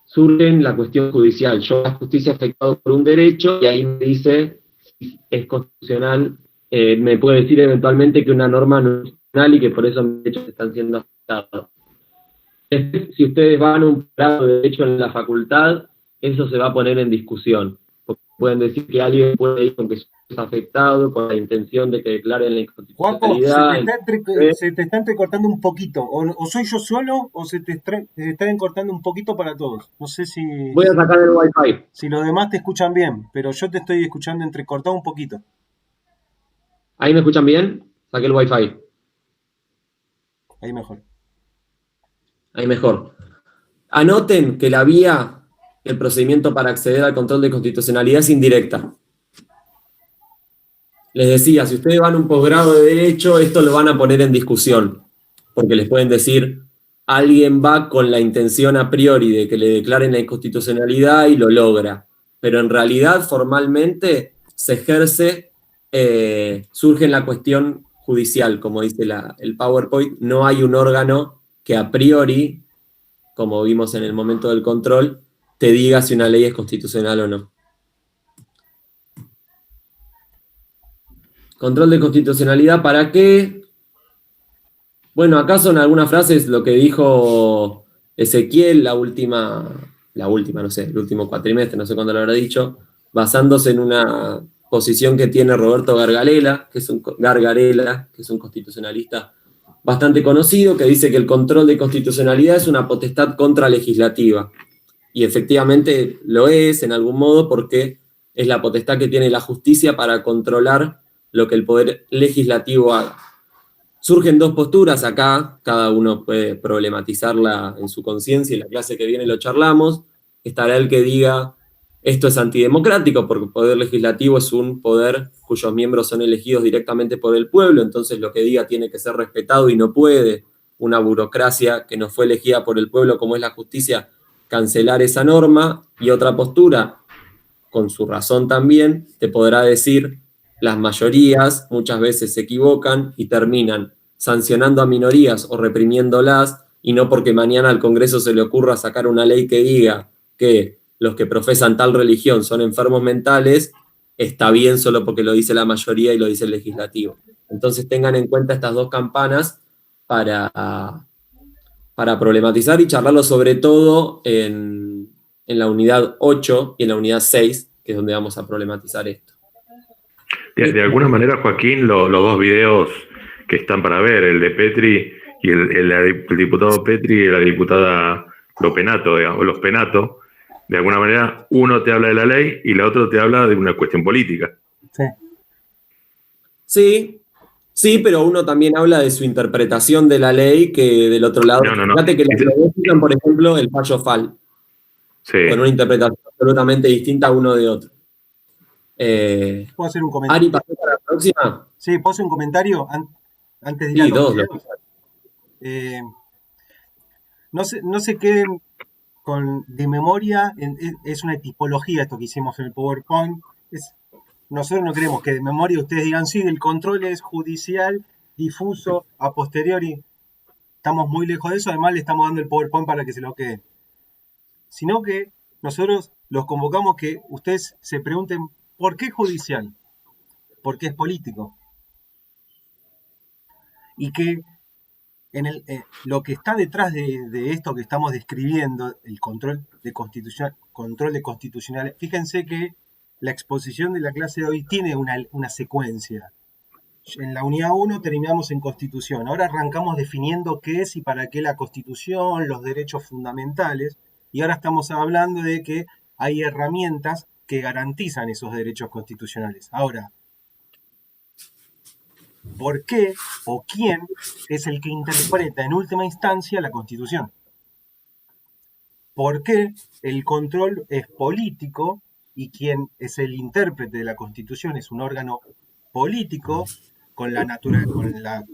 Speaker 3: Surge en la cuestión judicial. Yo la justicia afectado por un derecho y ahí me dice si es constitucional. Me puede decir eventualmente que una norma no es constitucional y que por eso mis derechos están siendo afectados. Si ustedes van a un grado de derecho en la facultad, eso se va a poner en discusión. Porque pueden decir que alguien puede ir con que es afectado, con la intención de que declaren la inconstitucionalidad.
Speaker 1: Juanjo, se te está entrecortando un poquito. O soy yo solo, o se te está entrecortando un poquito para todos. No sé si...
Speaker 3: Voy a sacar el Wi-Fi.
Speaker 1: Si los demás te escuchan bien, pero yo te estoy escuchando entrecortado un poquito.
Speaker 3: ¿Ahí me escuchan bien? Saqué el Wi-Fi.
Speaker 1: Ahí mejor.
Speaker 3: Ahí mejor. Anoten que la vía, el procedimiento para acceder al control de constitucionalidad es indirecta. Les decía, si ustedes van a un posgrado de Derecho, esto lo van a poner en discusión, porque les pueden decir, alguien va con la intención a priori de que le declaren la inconstitucionalidad y lo logra, pero en realidad formalmente se ejerce, surge en la cuestión judicial, como dice el PowerPoint, no hay un órgano que a priori, como vimos en el momento del control, te diga si una ley es constitucional o no. Control de constitucionalidad, ¿para qué? Bueno, acá son algunas frases, lo que dijo Ezequiel, el último cuatrimestre, no sé cuándo lo habrá dicho, basándose en una posición que tiene Roberto Gargarella, que es un constitucionalista bastante conocido, que dice que el control de constitucionalidad es una potestad contralegislativa. Y efectivamente lo es, en algún modo, porque es la potestad que tiene la justicia para controlar lo que el poder legislativo haga. Surgen 2 posturas acá, cada uno puede problematizarla en su conciencia, y en la clase que viene lo charlamos. estará el que diga esto es antidemocrático, porque el poder legislativo es un poder cuyos miembros son elegidos directamente por el pueblo, entonces lo que diga tiene que ser respetado y no puede una burocracia que no fue elegida por el pueblo, como es la justicia, cancelar esa norma. Y otra postura, con su razón también, te podrá decir las mayorías muchas veces se equivocan y terminan sancionando a minorías o reprimiéndolas, y no porque mañana al Congreso se le ocurra sacar una ley que diga que los que profesan tal religión son enfermos mentales, está bien solo porque lo dice la mayoría y lo dice el legislativo. Entonces tengan en cuenta estas dos campanas para problematizar y charlarlo sobre todo en la unidad 8 y en la unidad 6, que es donde vamos a problematizar esto.
Speaker 5: De alguna manera, Joaquín, los dos videos que están para ver, el de Petri y el diputado Petri y la diputada Lopenato, digamos, los Penato, de alguna manera uno te habla de la ley y la otra te habla de una cuestión política.
Speaker 3: Sí, pero uno también habla de su interpretación de la ley, que del otro lado,
Speaker 5: No.
Speaker 3: fíjate que los dos citan, por ejemplo, el fallo FAL, con una interpretación absolutamente distinta uno de otro.
Speaker 1: ¿Puedo hacer un comentario?
Speaker 3: Ari, ¿pasó para la próxima?
Speaker 1: Sí, ¿puedo hacer un comentario antes de ir a los videos? No se queden de memoria, es una tipología esto que hicimos en el PowerPoint. Nosotros no queremos que de memoria ustedes digan, sí, el control es judicial, difuso, a posteriori. Estamos muy lejos de eso, además le estamos dando el PowerPoint para que se lo queden. Sino que nosotros los convocamos que ustedes se pregunten, ¿por qué judicial? Porque es político. Y que lo que está detrás de esto que estamos describiendo, el control de constitucional, fíjense que la exposición de la clase de hoy tiene una secuencia. En la unidad 1 terminamos en Constitución. Ahora arrancamos definiendo qué es y para qué la Constitución, los derechos fundamentales. Y ahora estamos hablando de que hay herramientas que garantizan esos derechos constitucionales. Ahora, ¿por qué o quién es el que interpreta en última instancia la Constitución? ¿Por qué el control es político y quien es el intérprete de la Constitución es un órgano político con las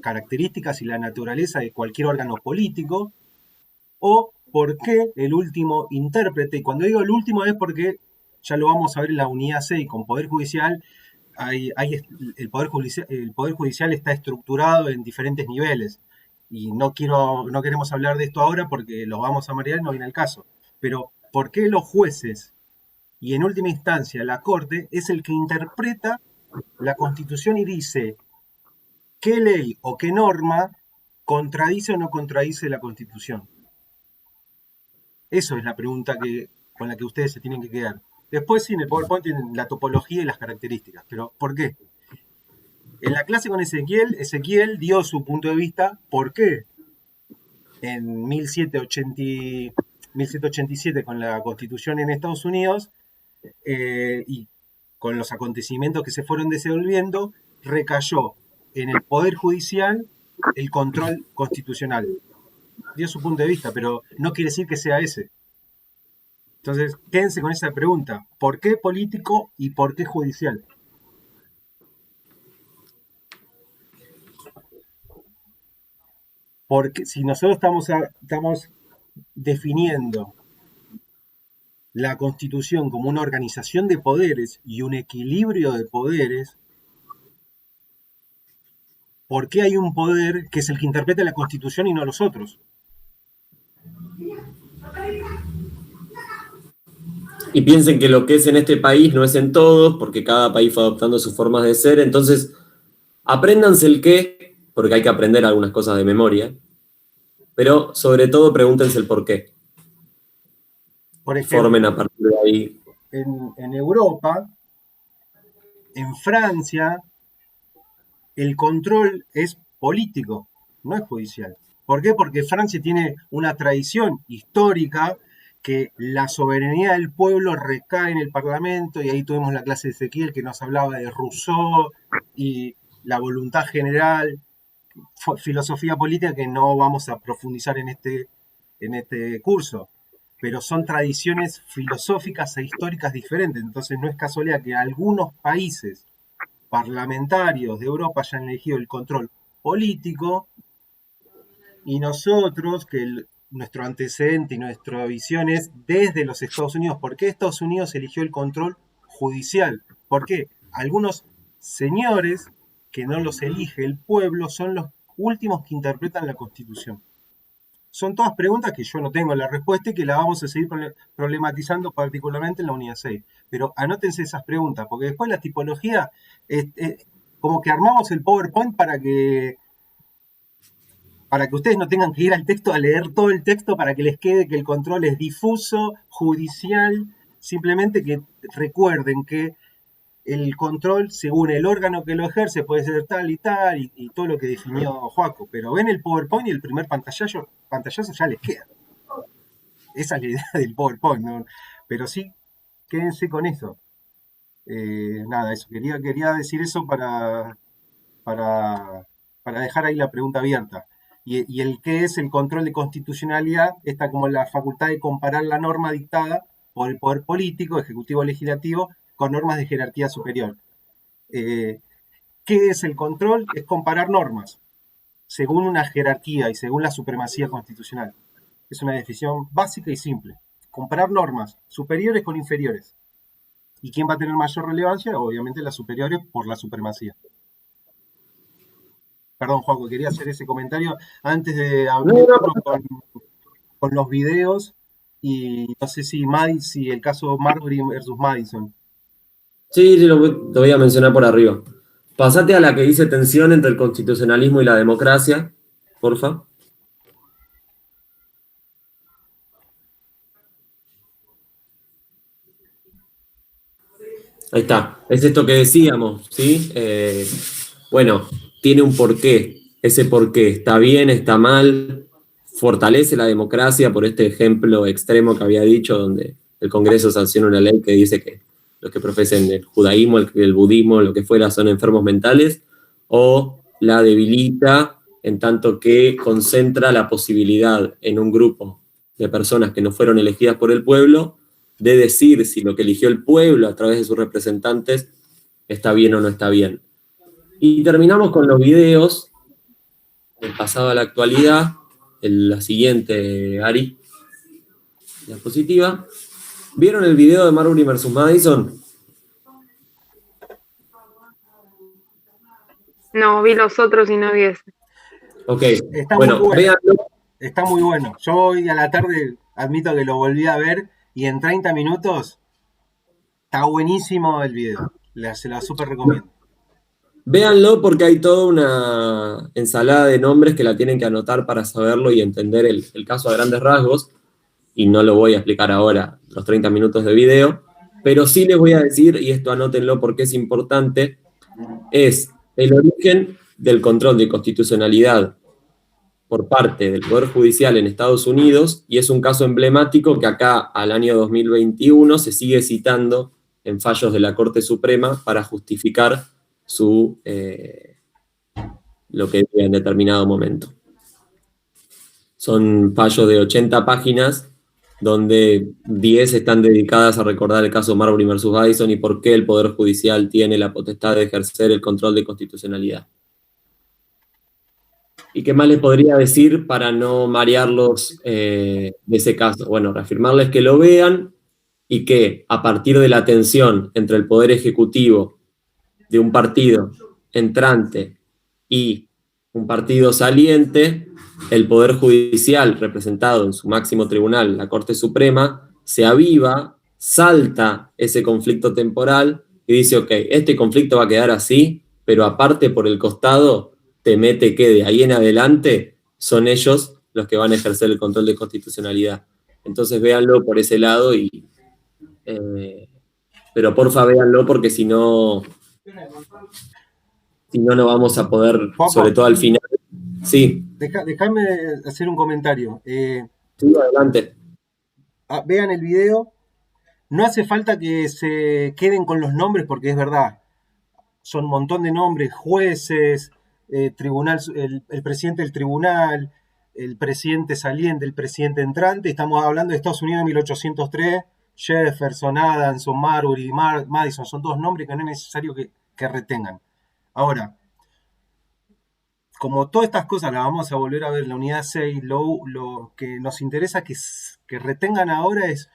Speaker 1: características y la naturaleza de cualquier órgano político? ¿O por qué el último intérprete? Y cuando digo el último es porque ya lo vamos a ver en la unidad 6 con Poder Judicial. El poder judicial está estructurado en diferentes niveles y no queremos hablar de esto ahora porque los vamos a marear y no viene al caso. Pero ¿por qué los jueces y en última instancia la Corte es el que interpreta la Constitución y dice qué ley o qué norma contradice o no contradice la Constitución? Eso es la pregunta con la que ustedes se tienen que quedar. Después sí, en el PowerPoint tienen la topología y las características. ¿Pero por qué? En la clase con Ezequiel dio su punto de vista. ¿Por qué? En 1787 con la Constitución en Estados Unidos y con los acontecimientos que se fueron desenvolviendo, recayó en el Poder Judicial el control constitucional. Dio su punto de vista, pero no quiere decir que sea ese. Entonces, quédense con esa pregunta. ¿Por qué político y por qué judicial? Porque si nosotros estamos definiendo la Constitución como una organización de poderes y un equilibrio de poderes, ¿por qué hay un poder que es el que interpreta la Constitución y no los otros?
Speaker 3: Y piensen que lo que es en este país no es en todos, porque cada país fue adoptando sus formas de ser. Entonces, apréndanse el qué, porque hay que aprender algunas cosas de memoria, pero sobre todo pregúntense el por qué.
Speaker 1: Por ejemplo,
Speaker 3: formen a partir de ahí.
Speaker 1: En Europa, en Francia, el control es político, no es judicial. ¿Por qué? Porque Francia tiene una tradición histórica que la soberanía del pueblo recae en el Parlamento, y ahí tuvimos la clase de Ezequiel que nos hablaba de Rousseau y la voluntad general, filosofía política que no vamos a profundizar en este curso. pero son tradiciones filosóficas e históricas diferentes. Entonces no es casualidad que algunos países parlamentarios de Europa hayan elegido el control político y nosotros, nuestro antecedente y nuestra visión es desde los Estados Unidos. ¿Por qué Estados Unidos eligió el control judicial? ¿Por qué? Algunos señores que no los elige el pueblo son los últimos que interpretan la Constitución. Son todas preguntas que yo no tengo la respuesta y que la vamos a seguir problematizando particularmente en la unidad 6. Pero anótense esas preguntas, porque después la tipología, como que armamos el PowerPoint para que ustedes no tengan que ir al texto a leer todo el texto para que les quede que el control es difuso, judicial, simplemente que recuerden que el control, según el órgano que lo ejerce, puede ser tal y tal, y todo lo que definió Joaco. Pero ven el PowerPoint y el primer pantallazo ya les queda. Esa es la idea del PowerPoint, ¿no? Pero sí, quédense con eso. Nada, eso. Quería decir eso para dejar ahí la pregunta abierta. Y el qué es el control de constitucionalidad está como la facultad de comparar la norma dictada por el poder político, ejecutivo, legislativo, con normas de jerarquía superior. ¿Qué es el control? Es comparar normas según una jerarquía y según la supremacía constitucional. Es una definición básica y simple. Comparar normas superiores con inferiores. ¿Y quién va a tener mayor relevancia? Obviamente las superiores por la supremacía. Perdón, Juanjo, quería hacer ese comentario antes de hablar con los videos y no sé si el caso Marbury versus Madison.
Speaker 3: Sí, lo voy a mencionar por arriba. Pasate a la que dice tensión entre el constitucionalismo y la democracia, porfa. Ahí está. Es esto que decíamos, ¿sí? Bueno, tiene un porqué. Ese porqué está bien, está mal, fortalece la democracia por este ejemplo extremo que había dicho, donde el Congreso sanciona una ley que dice que los que profesen el judaísmo, el budismo, lo que fuera, son enfermos mentales, o la debilita en tanto que concentra la posibilidad en un grupo de personas que no fueron elegidas por el pueblo de decir si lo que eligió el pueblo a través de sus representantes está bien o no está bien. Y terminamos con los videos del pasado a la actualidad. La siguiente, Ari, diapositiva. ¿Vieron el video de Marbury versus Madison?
Speaker 2: No, vi los otros y no vi ese.
Speaker 3: Ok,
Speaker 1: Está
Speaker 3: bueno,
Speaker 1: muy bueno.
Speaker 3: véanlo.
Speaker 1: Está muy bueno. Yo hoy a la tarde admito que lo volví a ver y en 30 minutos está buenísimo el video. Se la súper recomiendo.
Speaker 3: Véanlo porque hay toda una ensalada de nombres que la tienen que anotar para saberlo y entender el caso a grandes rasgos. Y no lo voy a explicar ahora, los 30 minutos de video, pero sí les voy a decir, y esto anótenlo porque es importante, es el origen del control de constitucionalidad por parte del Poder Judicial en Estados Unidos, y es un caso emblemático que acá, al año 2021, se sigue citando en fallos de la Corte Suprema para justificar lo que diga en determinado momento. Son fallos de 80 páginas, donde 10 están dedicadas a recordar el caso Marbury versus Madison y por qué el Poder Judicial tiene la potestad de ejercer el control de constitucionalidad. ¿Y qué más les podría decir para no marearlos de ese caso? Bueno, reafirmarles que lo vean y que a partir de la tensión entre el Poder Ejecutivo de un partido entrante y un partido saliente, el Poder Judicial, representado en su máximo tribunal, la Corte Suprema, se aviva, salta ese conflicto temporal y dice, ok, este conflicto va a quedar así, pero aparte por el costado te mete que de ahí en adelante son ellos los que van a ejercer el control de constitucionalidad. Entonces véanlo por ese lado, pero porfa véanlo porque si no no vamos a poder, sobre todo al final. Sí.
Speaker 1: Déjame hacer un comentario.
Speaker 3: Sí, adelante.
Speaker 1: Vean el video. No hace falta que se queden con los nombres porque es verdad. Son un montón de nombres, jueces, tribunal, el presidente del tribunal, el presidente saliente, el presidente entrante. Estamos hablando de Estados Unidos de 1803, Jefferson, Adams, Marbury, Madison, son todos nombres que no es necesario que retengan. Ahora, como todas estas cosas las vamos a volver a ver en la unidad 6, lo que nos interesa que retengan ahora es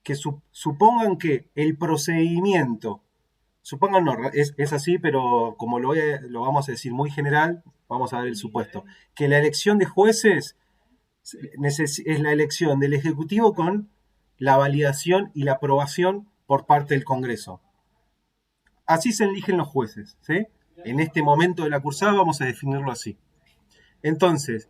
Speaker 1: que supongan que el procedimiento, supongan no, es así, pero como lo vamos a decir muy general, vamos a ver el supuesto, que la elección de jueces es la elección del Ejecutivo con la validación y la aprobación por parte del Congreso. Así se eligen los jueces, ¿sí? En este momento de la cursada vamos a definirlo así. Entonces,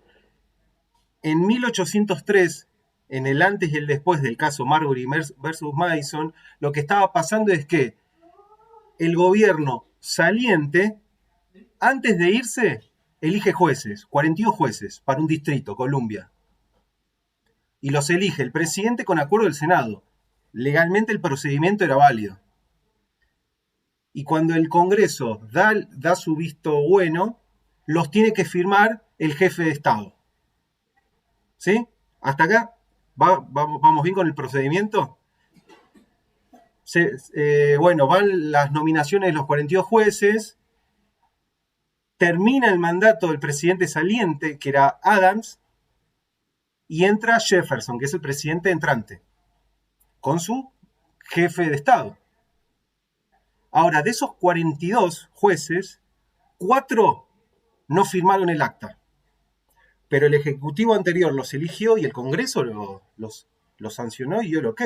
Speaker 1: en 1803, en el antes y el después del caso Marbury versus Madison, lo que estaba pasando es que el gobierno saliente, antes de irse, elige jueces, 42 jueces para un distrito, Columbia. Y los elige el presidente con acuerdo del Senado. Legalmente el procedimiento era válido. Y cuando el Congreso da su visto bueno, los tiene que firmar el jefe de Estado. ¿Sí? ¿Hasta acá? ¿Vamos bien con el procedimiento? Bueno, van las nominaciones de los 42 jueces, termina el mandato del presidente saliente, que era Adams, y entra Jefferson, que es el presidente entrante, con su jefe de Estado. Ahora, de esos 42 jueces, 4 no firmaron el acta, pero el Ejecutivo anterior los eligió y el Congreso los sancionó y dio el ok.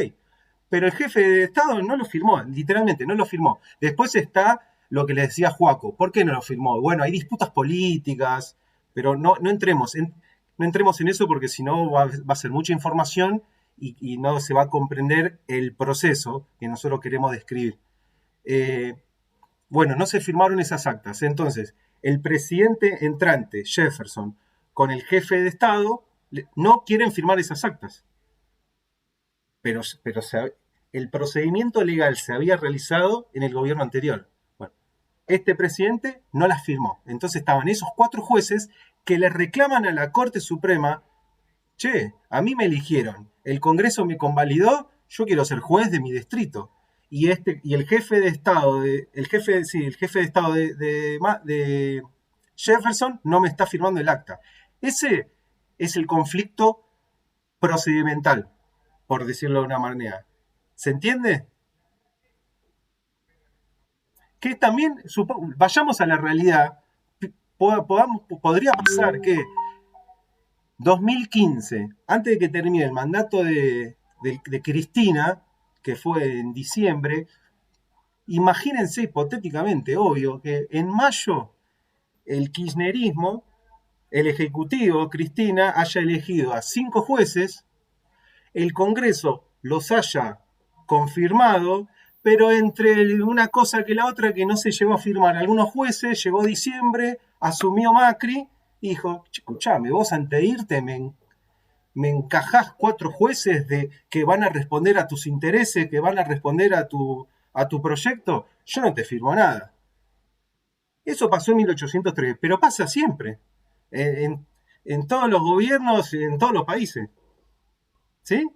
Speaker 1: Pero el jefe de Estado no lo firmó, literalmente no lo firmó. Después está lo que le decía Joaco. ¿Por qué no lo firmó? Bueno, hay disputas políticas, pero no entremos en eso porque si no va a ser mucha información y no se va a comprender el proceso que nosotros queremos describir. Bueno, no se firmaron esas actas. Entonces, el presidente entrante, Jefferson, con el jefe de Estado, no quieren firmar esas actas. Pero el procedimiento legal se había realizado en el gobierno anterior. Bueno, este presidente no las firmó. Entonces estaban esos 4 jueces que le reclaman a la Corte Suprema: che, a mí me eligieron, el Congreso me convalidó, yo quiero ser juez de mi distrito. Y el jefe de Estado de Jefferson no me está firmando el acta. Ese es el conflicto procedimental, por decirlo de una manera. ¿Se entiende? Que también, vayamos a la realidad, podría pasar que 2015, antes de que termine el mandato de Cristina, que fue en diciembre, imagínense hipotéticamente, obvio, que en mayo el kirchnerismo, el Ejecutivo, Cristina, haya elegido a 5 jueces, el Congreso los haya confirmado, pero entre una cosa que la otra que no se llegó a firmar algunos jueces, llegó diciembre, asumió Macri y dijo: escuchame, vos antes de irte me encajás 4 jueces que van a responder a tus intereses, que van a responder a tu proyecto, yo no te firmo nada. Eso pasó en 1803, pero pasa siempre, en todos los gobiernos, en todos los países. ¿Sí?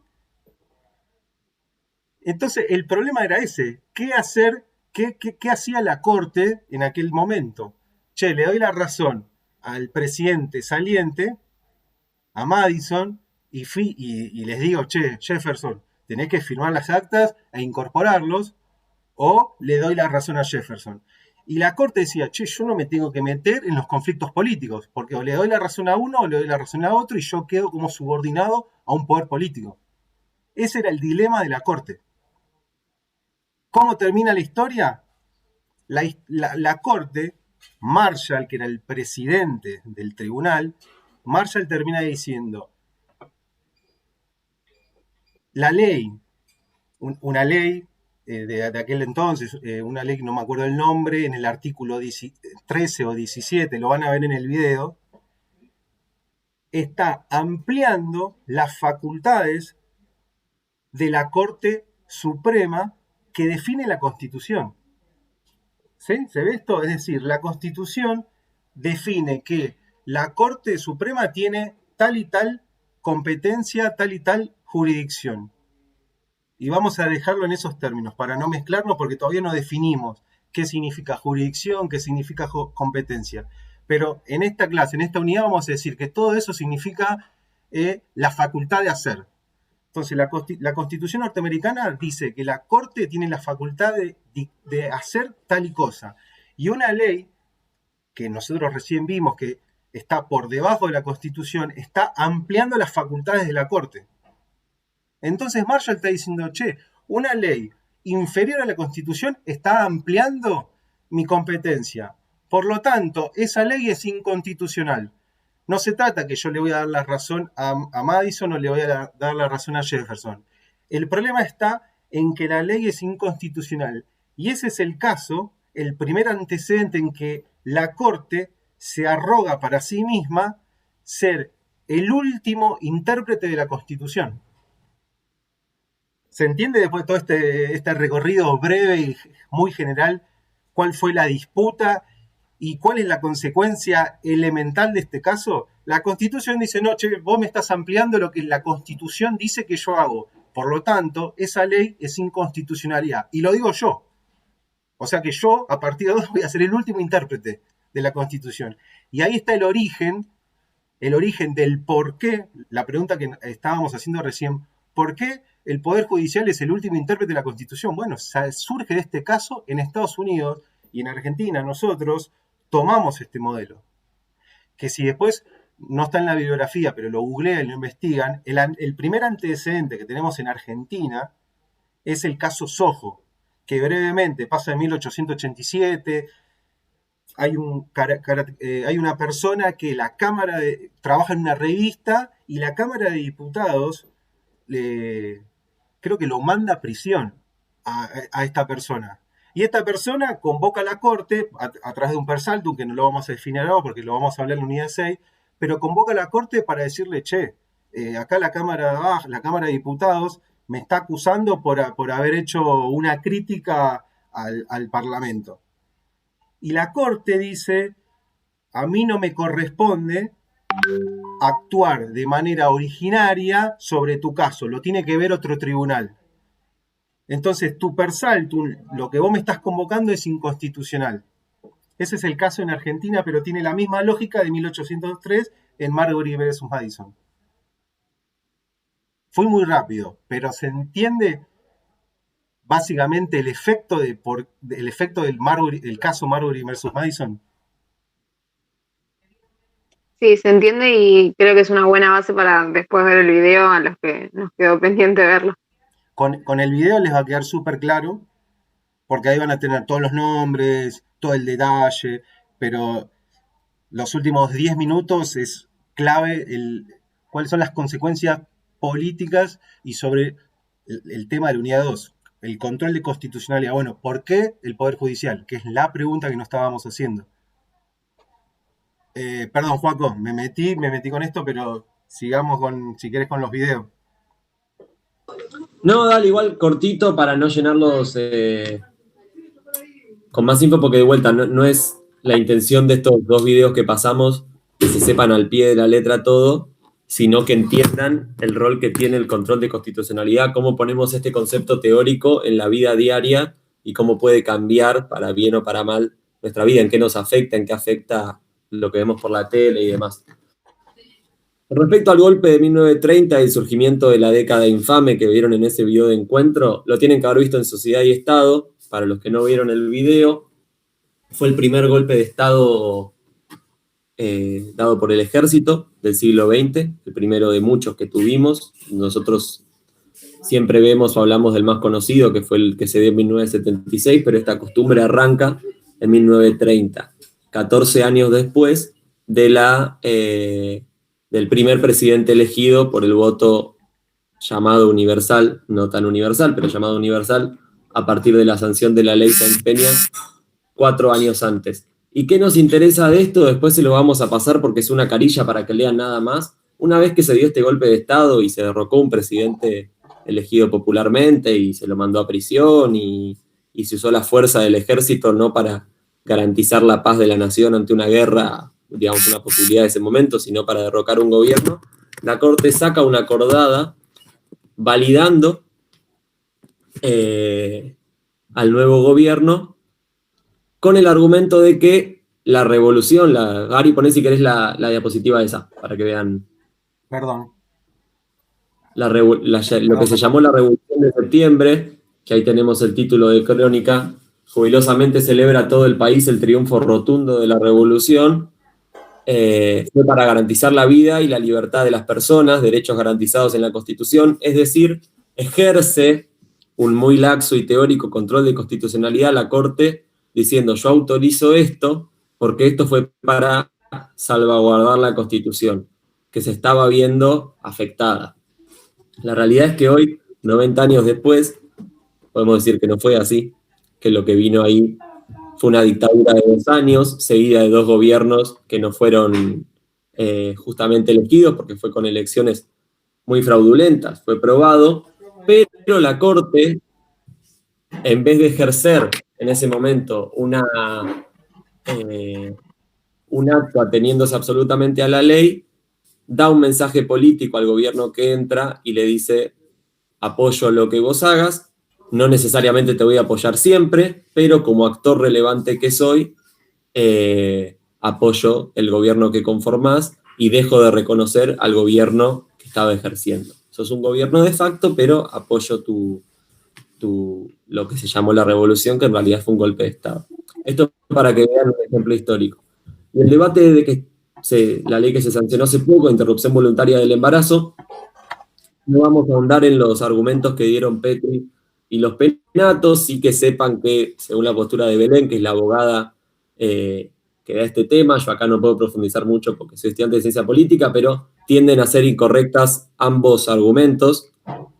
Speaker 1: Entonces, el problema era ese. ¿Qué hacer? ¿Qué hacía la Corte en aquel momento? Che, le doy la razón al presidente saliente, a Madison, y les digo: che, Jefferson, tenés que firmar las actas e incorporarlos, o le doy la razón a Jefferson. Y la Corte decía: che, yo no me tengo que meter en los conflictos políticos, porque o le doy la razón a uno o le doy la razón a otro y yo quedo como subordinado a un poder político. Ese era el dilema de la Corte. ¿Cómo termina la historia? La Corte, Marshall, que era el presidente del tribunal, Marshall termina diciendo: la ley, una ley de aquel entonces, una ley que no me acuerdo el nombre, en el artículo 13 o 17, lo van a ver en el video, está ampliando las facultades de la Corte Suprema que define la Constitución. ¿Sí? ¿Se ve esto? Es decir, la Constitución define que la Corte Suprema tiene tal y tal competencia, tal y tal jurisdicción. Y vamos a dejarlo en esos términos, para no mezclarnos, porque todavía no definimos qué significa jurisdicción, qué significa competencia. Pero en esta clase, en esta unidad, vamos a decir que todo eso significa la facultad de hacer. Entonces, la Constitución norteamericana dice que la Corte tiene la facultad de hacer tal y cosa. Y una ley que nosotros recién vimos que está por debajo de la Constitución, está ampliando las facultades de la Corte. Entonces Marshall está diciendo, che, una ley inferior a la Constitución está ampliando mi competencia. Por lo tanto, esa ley es inconstitucional. No se trata que yo le voy a dar la razón a Madison o le voy a dar la razón a Jefferson. El problema está en que la ley es inconstitucional. Y ese es el caso, el primer antecedente en que la Corte se arroga para sí misma ser el último intérprete de la Constitución. ¿Se entiende después de todo este recorrido breve y muy general cuál fue la disputa y cuál es la consecuencia elemental de este caso? La Constitución dice, no, che, vos me estás ampliando lo que la Constitución dice que yo hago. Por lo tanto, esa ley es inconstitucionalidad. Y lo digo yo. O sea que yo, a partir de ahora, voy a ser el último intérprete de la Constitución. Y ahí está el origen del por qué, la pregunta que estábamos haciendo recién, ¿por qué el Poder Judicial es el último intérprete de la Constitución? Bueno, surge de este caso en Estados Unidos y en Argentina. Nosotros tomamos este modelo, que si después no está en la bibliografía, pero lo googlean y lo investigan, el primer antecedente que tenemos en Argentina es el caso Sojo, que brevemente pasa en 1887. Hay una persona que trabaja en una revista y la Cámara de Diputados creo que lo manda a prisión a esta persona. Y esta persona convoca a la Corte a través de un persaltum, que no lo vamos a definir ahora porque lo vamos a hablar en la unidad 6, pero convoca a la Corte para decirle, che, acá la Cámara de Diputados me está acusando por haber hecho una crítica al Parlamento. Y la Corte dice, a mí no me corresponde actuar de manera originaria sobre tu caso, lo tiene que ver otro tribunal. Entonces, tu persaltum, lo que vos me estás convocando es inconstitucional. Ese es el caso en Argentina, pero tiene la misma lógica de 1803 en Marbury vs. Madison. Fui muy rápido, pero se entiende básicamente el efecto del caso Marbury vs. Madison.
Speaker 2: Sí, se entiende y creo que es una buena base para después ver el video a los que nos quedó pendiente verlo.
Speaker 1: Con el video les va a quedar súper claro, porque ahí van a tener todos los nombres, todo el detalle, pero los últimos 10 minutos es clave cuáles son las consecuencias políticas y sobre el tema de la unidad 2, el control de constitucionalidad. Bueno, ¿por qué el Poder Judicial? Que es la pregunta que no estábamos haciendo. Perdón, Joaco, me metí con esto, pero sigamos si querés con los videos.
Speaker 3: No, dale, igual cortito para no llenarlos con más info, porque de vuelta no es la intención de estos 2 videos que pasamos que se sepan al pie de la letra todo, sino que entiendan el rol que tiene el control de constitucionalidad, cómo ponemos este concepto teórico en la vida diaria y cómo puede cambiar para bien o para mal nuestra vida, en qué nos afecta, en qué afecta lo que vemos por la tele y demás. Respecto al golpe de 1930 y el surgimiento de la década infame que vieron en ese video de encuentro, lo tienen que haber visto en Sociedad y Estado. Para los que no vieron el video, fue el primer golpe de Estado dado por el ejército del siglo XX, el primero de muchos que tuvimos. Nosotros siempre vemos o hablamos del más conocido, que fue el que se dio en 1976, pero esta costumbre arranca en 1930, 14 años después del primer presidente elegido por el voto llamado universal, no tan universal, pero llamado universal, a partir de la sanción de la ley Sáenz-Peña 4 años antes. ¿Y qué nos interesa de esto? Después se lo vamos a pasar porque es una carilla para que lean nada más. Una vez que se dio este golpe de Estado y se derrocó un presidente elegido popularmente y se lo mandó a prisión y se usó la fuerza del ejército no para garantizar la paz de la nación ante una guerra digamos, una posibilidad de ese momento, sino para derrocar un gobierno, la Corte saca una acordada validando al nuevo gobierno con el argumento de que la revolución, Gary, poné si querés la diapositiva esa, para que vean.
Speaker 1: Perdón.
Speaker 3: Lo que se llamó la Revolución de Septiembre, que ahí tenemos el título de crónica, jubilosamente celebra todo el país el triunfo rotundo de la revolución, fue para garantizar la vida y la libertad de las personas, derechos garantizados en la Constitución, es decir, ejerce un muy laxo y teórico control de constitucionalidad la Corte, diciendo yo autorizo esto porque esto fue para salvaguardar la Constitución, que se estaba viendo afectada. La realidad es que hoy, 90 años después, podemos decir que no fue así, que lo que vino ahí fue una dictadura de 2 años, seguida de 2 gobiernos que no fueron justamente elegidos, porque fue con elecciones muy fraudulentas, fue probado, pero la Corte, en vez de ejercer en ese momento un acto ateniéndose absolutamente a la ley, da un mensaje político al gobierno que entra y le dice, apoyo lo que vos hagas, no necesariamente te voy a apoyar siempre, pero como actor relevante que soy, apoyo el gobierno que conformás y dejo de reconocer al gobierno que estaba ejerciendo. Sos un gobierno de facto, pero apoyo lo que se llamó la revolución, que en realidad fue un golpe de Estado. Esto es para que vean un ejemplo histórico. Y el debate de que la ley que se sancionó hace poco, interrupción voluntaria del embarazo, no vamos a ahondar en los argumentos que dieron Petri y los penatos, sí que sepan que, según la postura de Belén, que es la abogada que da este tema, yo acá no puedo profundizar mucho porque soy estudiante de ciencia política, pero tienden a ser incorrectas ambos argumentos,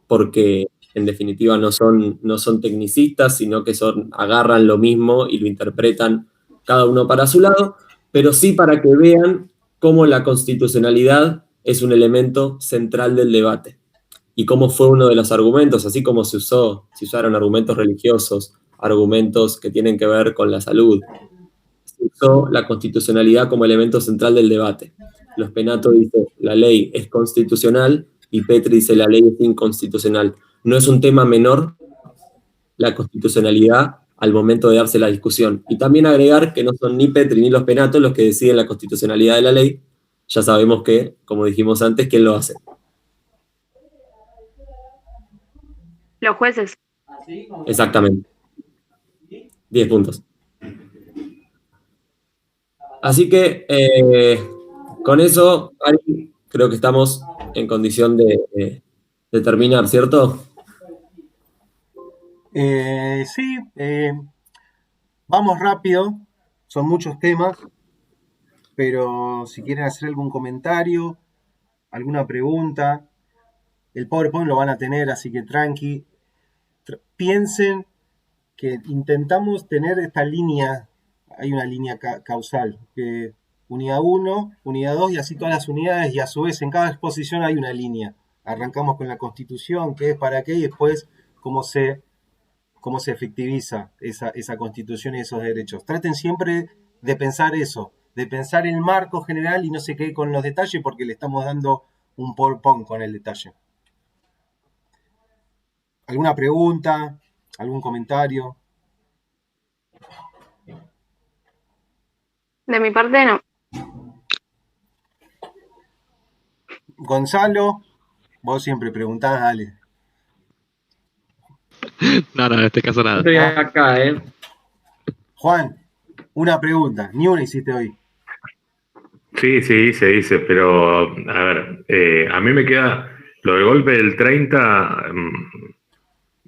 Speaker 3: porque en definitiva no son tecnicistas, sino que agarran lo mismo y lo interpretan cada uno para su lado, pero sí para que vean cómo la constitucionalidad es un elemento central del debate y cómo fue uno de los argumentos, así como se usaron argumentos religiosos, argumentos que tienen que ver con la salud. Se usó la constitucionalidad como elemento central del debate. Los penatos dicen la ley es constitucional y Petri dice la ley es inconstitucional. No es un tema menor la constitucionalidad al momento de darse la discusión. Y también agregar que no son ni Petri ni los penatos los que deciden la constitucionalidad de la ley. Ya sabemos que, como dijimos antes, ¿quién lo hace?
Speaker 2: Los jueces.
Speaker 3: Exactamente. 10 puntos. Así que, con eso, Ari, creo que estamos en condición de terminar, ¿cierto?
Speaker 1: Sí, vamos rápido, son muchos temas, pero si quieren hacer algún comentario, alguna pregunta, el PowerPoint lo van a tener, así que tranqui. Piensen que intentamos tener esta línea, hay una línea causal, que unidad 1, unidad 2 y así todas las unidades, y a su vez en cada exposición hay una línea. Arrancamos con la Constitución, qué es para qué, y después cómo se efectiviza esa Constitución y esos derechos. Traten siempre de pensar eso, de pensar el marco general y no se quede con los detalles porque le estamos dando un PowerPoint con el detalle. ¿Alguna pregunta? ¿Algún comentario?
Speaker 2: De mi parte, no.
Speaker 1: Gonzalo, vos siempre preguntás, dale.
Speaker 4: No, en este caso nada.
Speaker 3: Estoy acá,
Speaker 1: Juan, una pregunta, ni una hiciste hoy.
Speaker 5: Sí, hice, pero a ver, a mí me queda lo del golpe del 30,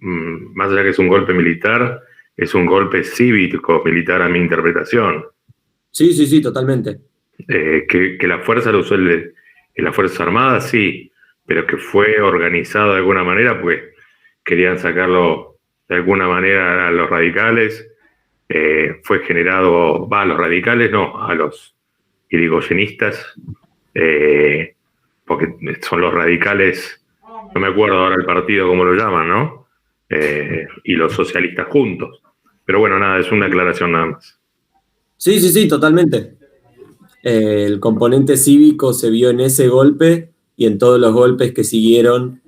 Speaker 5: más allá que es un golpe militar, es un golpe cívico-militar a mi interpretación.
Speaker 3: Sí, totalmente.
Speaker 5: Que la fuerza lo usó en las Fuerzas Armadas, sí, pero que fue organizado de alguna manera, pues querían sacarlo de alguna manera a los radicales, fue generado, a los radicales no, a los irigoyenistas, porque son los radicales, no me acuerdo ahora el partido cómo lo llaman, ¿no? Y los socialistas juntos. Pero bueno, nada, es una aclaración nada más.
Speaker 3: Sí, totalmente. El componente cívico se vio en ese golpe y en todos los golpes que siguieron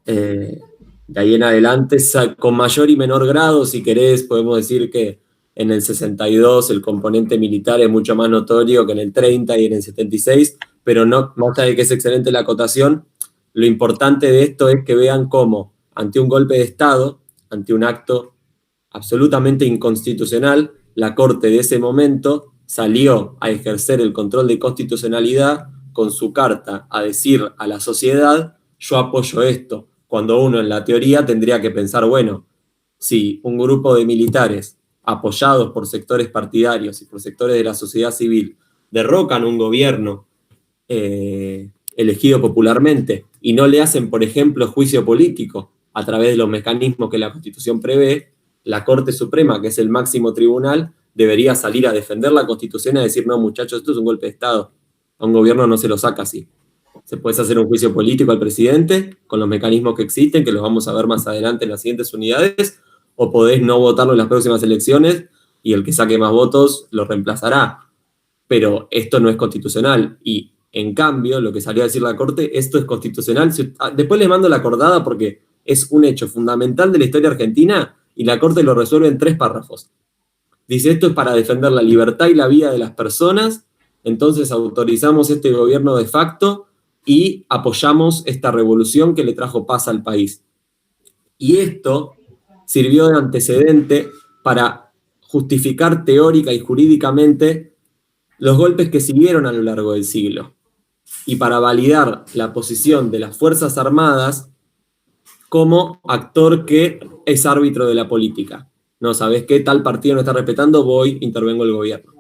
Speaker 3: de ahí en adelante, con mayor y menor grado, si querés, podemos decir que en el 62 el componente militar es mucho más notorio que en el 30 y en el 76, pero no, más allá de que es excelente la acotación, lo importante de esto es que vean cómo, ante un golpe de Estado, ante un acto absolutamente inconstitucional, la Corte de ese momento salió a ejercer el control de constitucionalidad con su carta a decir a la sociedad, yo apoyo esto, cuando uno en la teoría tendría que pensar, bueno, si un grupo de militares apoyados por sectores partidarios y por sectores de la sociedad civil derrocan un gobierno elegido popularmente y no le hacen, por ejemplo, juicio político a través de los mecanismos que la Constitución prevé, la Corte Suprema, que es el máximo tribunal, debería salir a defender la Constitución y a decir, no, muchachos, esto es un golpe de Estado. A un gobierno no se lo saca así. Se puede hacer un juicio político al presidente con los mecanismos que existen, que los vamos a ver más adelante en las siguientes unidades, o podés no votarlo en las próximas elecciones y el que saque más votos lo reemplazará. Pero esto no es constitucional y en cambio, lo que salió a decir la Corte, esto es constitucional. Después les mando la acordada porque es un hecho fundamental de la historia argentina y la Corte lo resuelve en 3 párrafos. Dice, esto es para defender la libertad y la vida de las personas, entonces autorizamos este gobierno de facto y apoyamos esta revolución que le trajo paz al país. Y esto sirvió de antecedente para justificar teórica y jurídicamente los golpes que siguieron a lo largo del siglo y para validar la posición de las Fuerzas Armadas como actor que es árbitro de la política. No, ¿sabés qué? Tal partido no está respetando, intervengo el gobierno.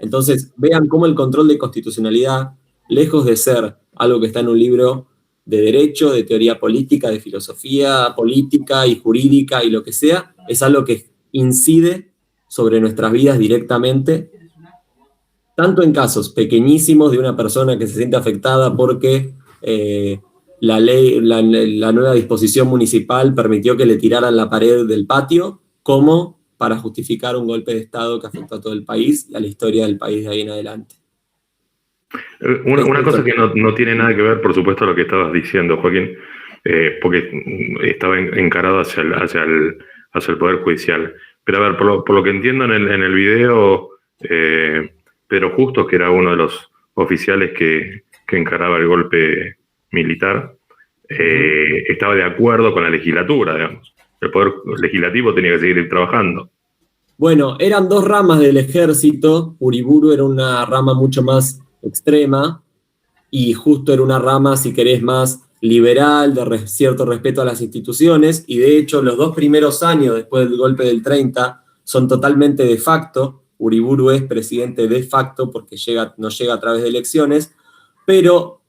Speaker 3: Entonces, vean cómo el control de constitucionalidad, lejos de ser algo que está en un libro de derecho, de teoría política, de filosofía política y jurídica y lo que sea, es algo que incide sobre nuestras vidas directamente, tanto en casos pequeñísimos de una persona que se siente afectada porque la ley, la nueva disposición municipal permitió que le tiraran la pared del patio, como para justificar un golpe de Estado que afectó a todo el país y a la historia del país de ahí en adelante.
Speaker 5: Una cosa que no tiene nada que ver, por supuesto, a lo que estabas diciendo, Joaquín, porque estaba encarado hacia el Poder Judicial. Pero a ver, por lo que entiendo en el video, Pedro Justo, que era uno de los oficiales que encaraba el golpe militar, estaba de acuerdo con la legislatura, digamos. El Poder Legislativo tenía que seguir trabajando.
Speaker 3: Bueno, eran 2 ramas del ejército. Uriburu era una rama mucho más extrema y Justo era una rama, si querés, más liberal, de cierto respeto a las instituciones, y de hecho los 2 primeros años después del golpe del 30 son totalmente de facto. Uriburu es presidente de facto porque no llega a través de elecciones, pero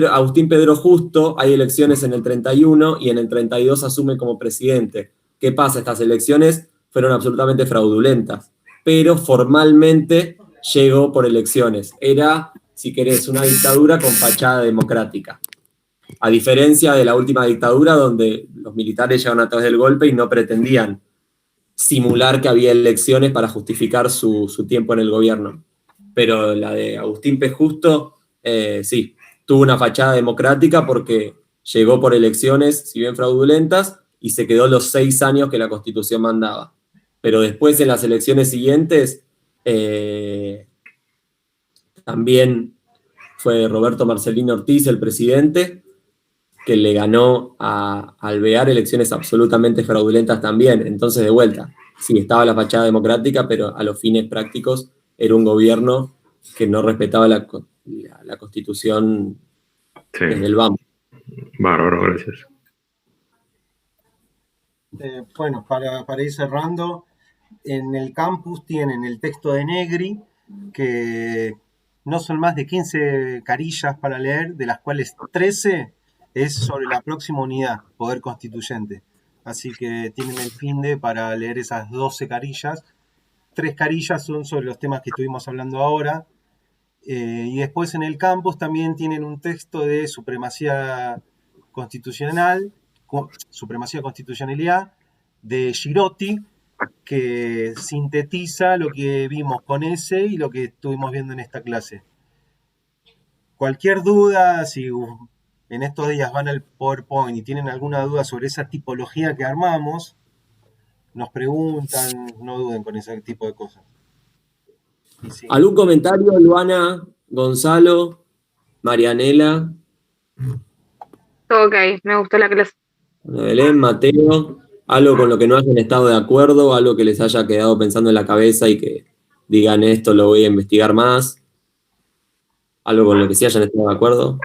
Speaker 3: Agustín Pedro Justo, hay elecciones en el 31 y en el 32 asume como presidente. ¿Qué pasa? Estas elecciones fueron absolutamente fraudulentas, pero formalmente llegó por elecciones. Era, si querés, una dictadura con fachada democrática. A diferencia de la última dictadura, donde los militares llegaron a través del golpe y no pretendían simular que había elecciones para justificar su tiempo en el gobierno. Pero la de Agustín P. Justo, sí, tuvo una fachada democrática porque llegó por elecciones, si bien fraudulentas, y se quedó los 6 años que la Constitución mandaba. Pero después, en las elecciones siguientes, también fue Roberto Marcelino Ortiz el presidente, que le ganó a Alvear elecciones absolutamente fraudulentas también. Entonces, de vuelta, sí, estaba la fachada democrática, pero a los fines prácticos era un gobierno que no respetaba la Constitución desde el vamos.
Speaker 5: Bárbaro, gracias.
Speaker 1: Bueno, para ir cerrando, en el campus tienen el texto de Negri, que no son más de 15 carillas para leer, de las cuales 13 es sobre la próxima unidad, Poder Constituyente. Así que tienen el finde para leer esas 12 carillas. 3 carillas son sobre los temas que estuvimos hablando ahora. Y después en el campus también tienen un texto de supremacía constitucionalidad de Girotti, que sintetiza lo que vimos con ese y lo que estuvimos viendo en esta clase. cualquier duda, si en estos días van al PowerPoint y tienen alguna duda sobre esa tipología que armamos, nos preguntan, no duden con ese tipo de cosas. Y sí.
Speaker 3: ¿Algún comentario, Luana, Gonzalo, Marianela,
Speaker 2: Todo ok, me gustó la clase.
Speaker 3: Belén, Mateo? ¿Algo con lo que no hayan estado de acuerdo? ¿Algo que les haya quedado pensando en la cabeza y que digan esto lo voy a investigar más? ¿Algo con lo que sí hayan estado de acuerdo?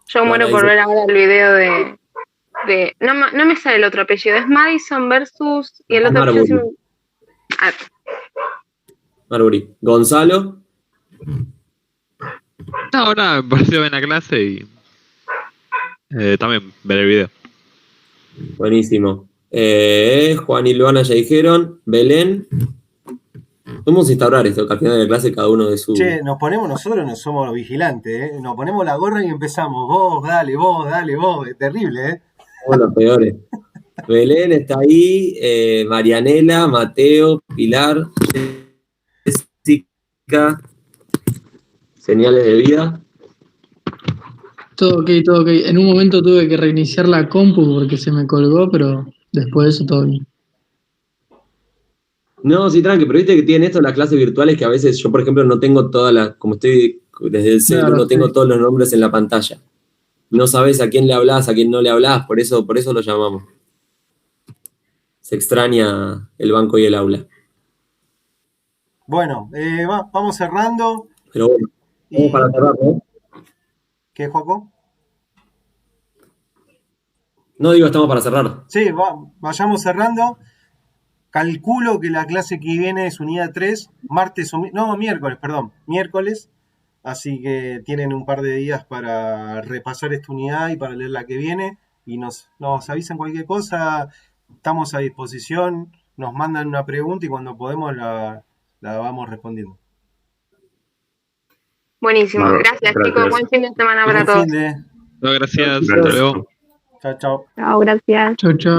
Speaker 2: Yo muero por ver ahora el video de no me sale el otro apellido, es Madison versus y el otro apellido
Speaker 3: Marbury. ¿Gonzalo?
Speaker 4: No, nada, me pareció bien la clase y también ver el video.
Speaker 3: Buenísimo. Juan y Luana ya dijeron. Belén. Vamos a instaurar esto, que al final de la clase cada uno de su...
Speaker 1: Che, nosotros no somos los vigilantes, ¿eh? Nos ponemos la gorra y empezamos. Vos, dale, vos. Es terrible, ¿eh?
Speaker 3: Somos los peores. Belén está ahí, Marianela, Mateo, Pilar, Jessica, señales de vida.
Speaker 6: Todo ok, todo ok. En un momento tuve que reiniciar la compu porque se me colgó, pero después de eso todo bien.
Speaker 3: No, sí, tranqui, pero viste que tienen esto las clases virtuales que a veces yo, por ejemplo, no tengo todas las, como estoy desde el celu,
Speaker 6: Claro,
Speaker 3: no tengo
Speaker 6: sí.
Speaker 3: todos los nombres en la pantalla. No sabes a quién le hablas, a quién no le hablas, por eso lo llamamos. Se extraña el banco y el aula.
Speaker 1: Bueno, vamos cerrando.
Speaker 3: Pero bueno, vamos para cerrar, ¿no?
Speaker 1: ¿Qué, Joaco?
Speaker 3: No digo, estamos para cerrar.
Speaker 1: Sí, vayamos cerrando. Calculo que la clase que viene es unidad 3, miércoles. Así que tienen un par de días para repasar esta unidad y para leer la que viene. Y nos avisan cualquier cosa. Estamos a disposición. Nos mandan una pregunta y cuando podemos la vamos respondiendo.
Speaker 2: Buenísimo,
Speaker 5: Bueno,
Speaker 2: gracias
Speaker 5: gracias.
Speaker 2: chicos, buen fin de semana para
Speaker 1: Buen
Speaker 2: todos.
Speaker 1: fin de.
Speaker 4: No, gracias,
Speaker 5: Gracias.
Speaker 4: hasta luego.
Speaker 1: Chao, chao.
Speaker 2: Chao, gracias.
Speaker 6: Chau, chau.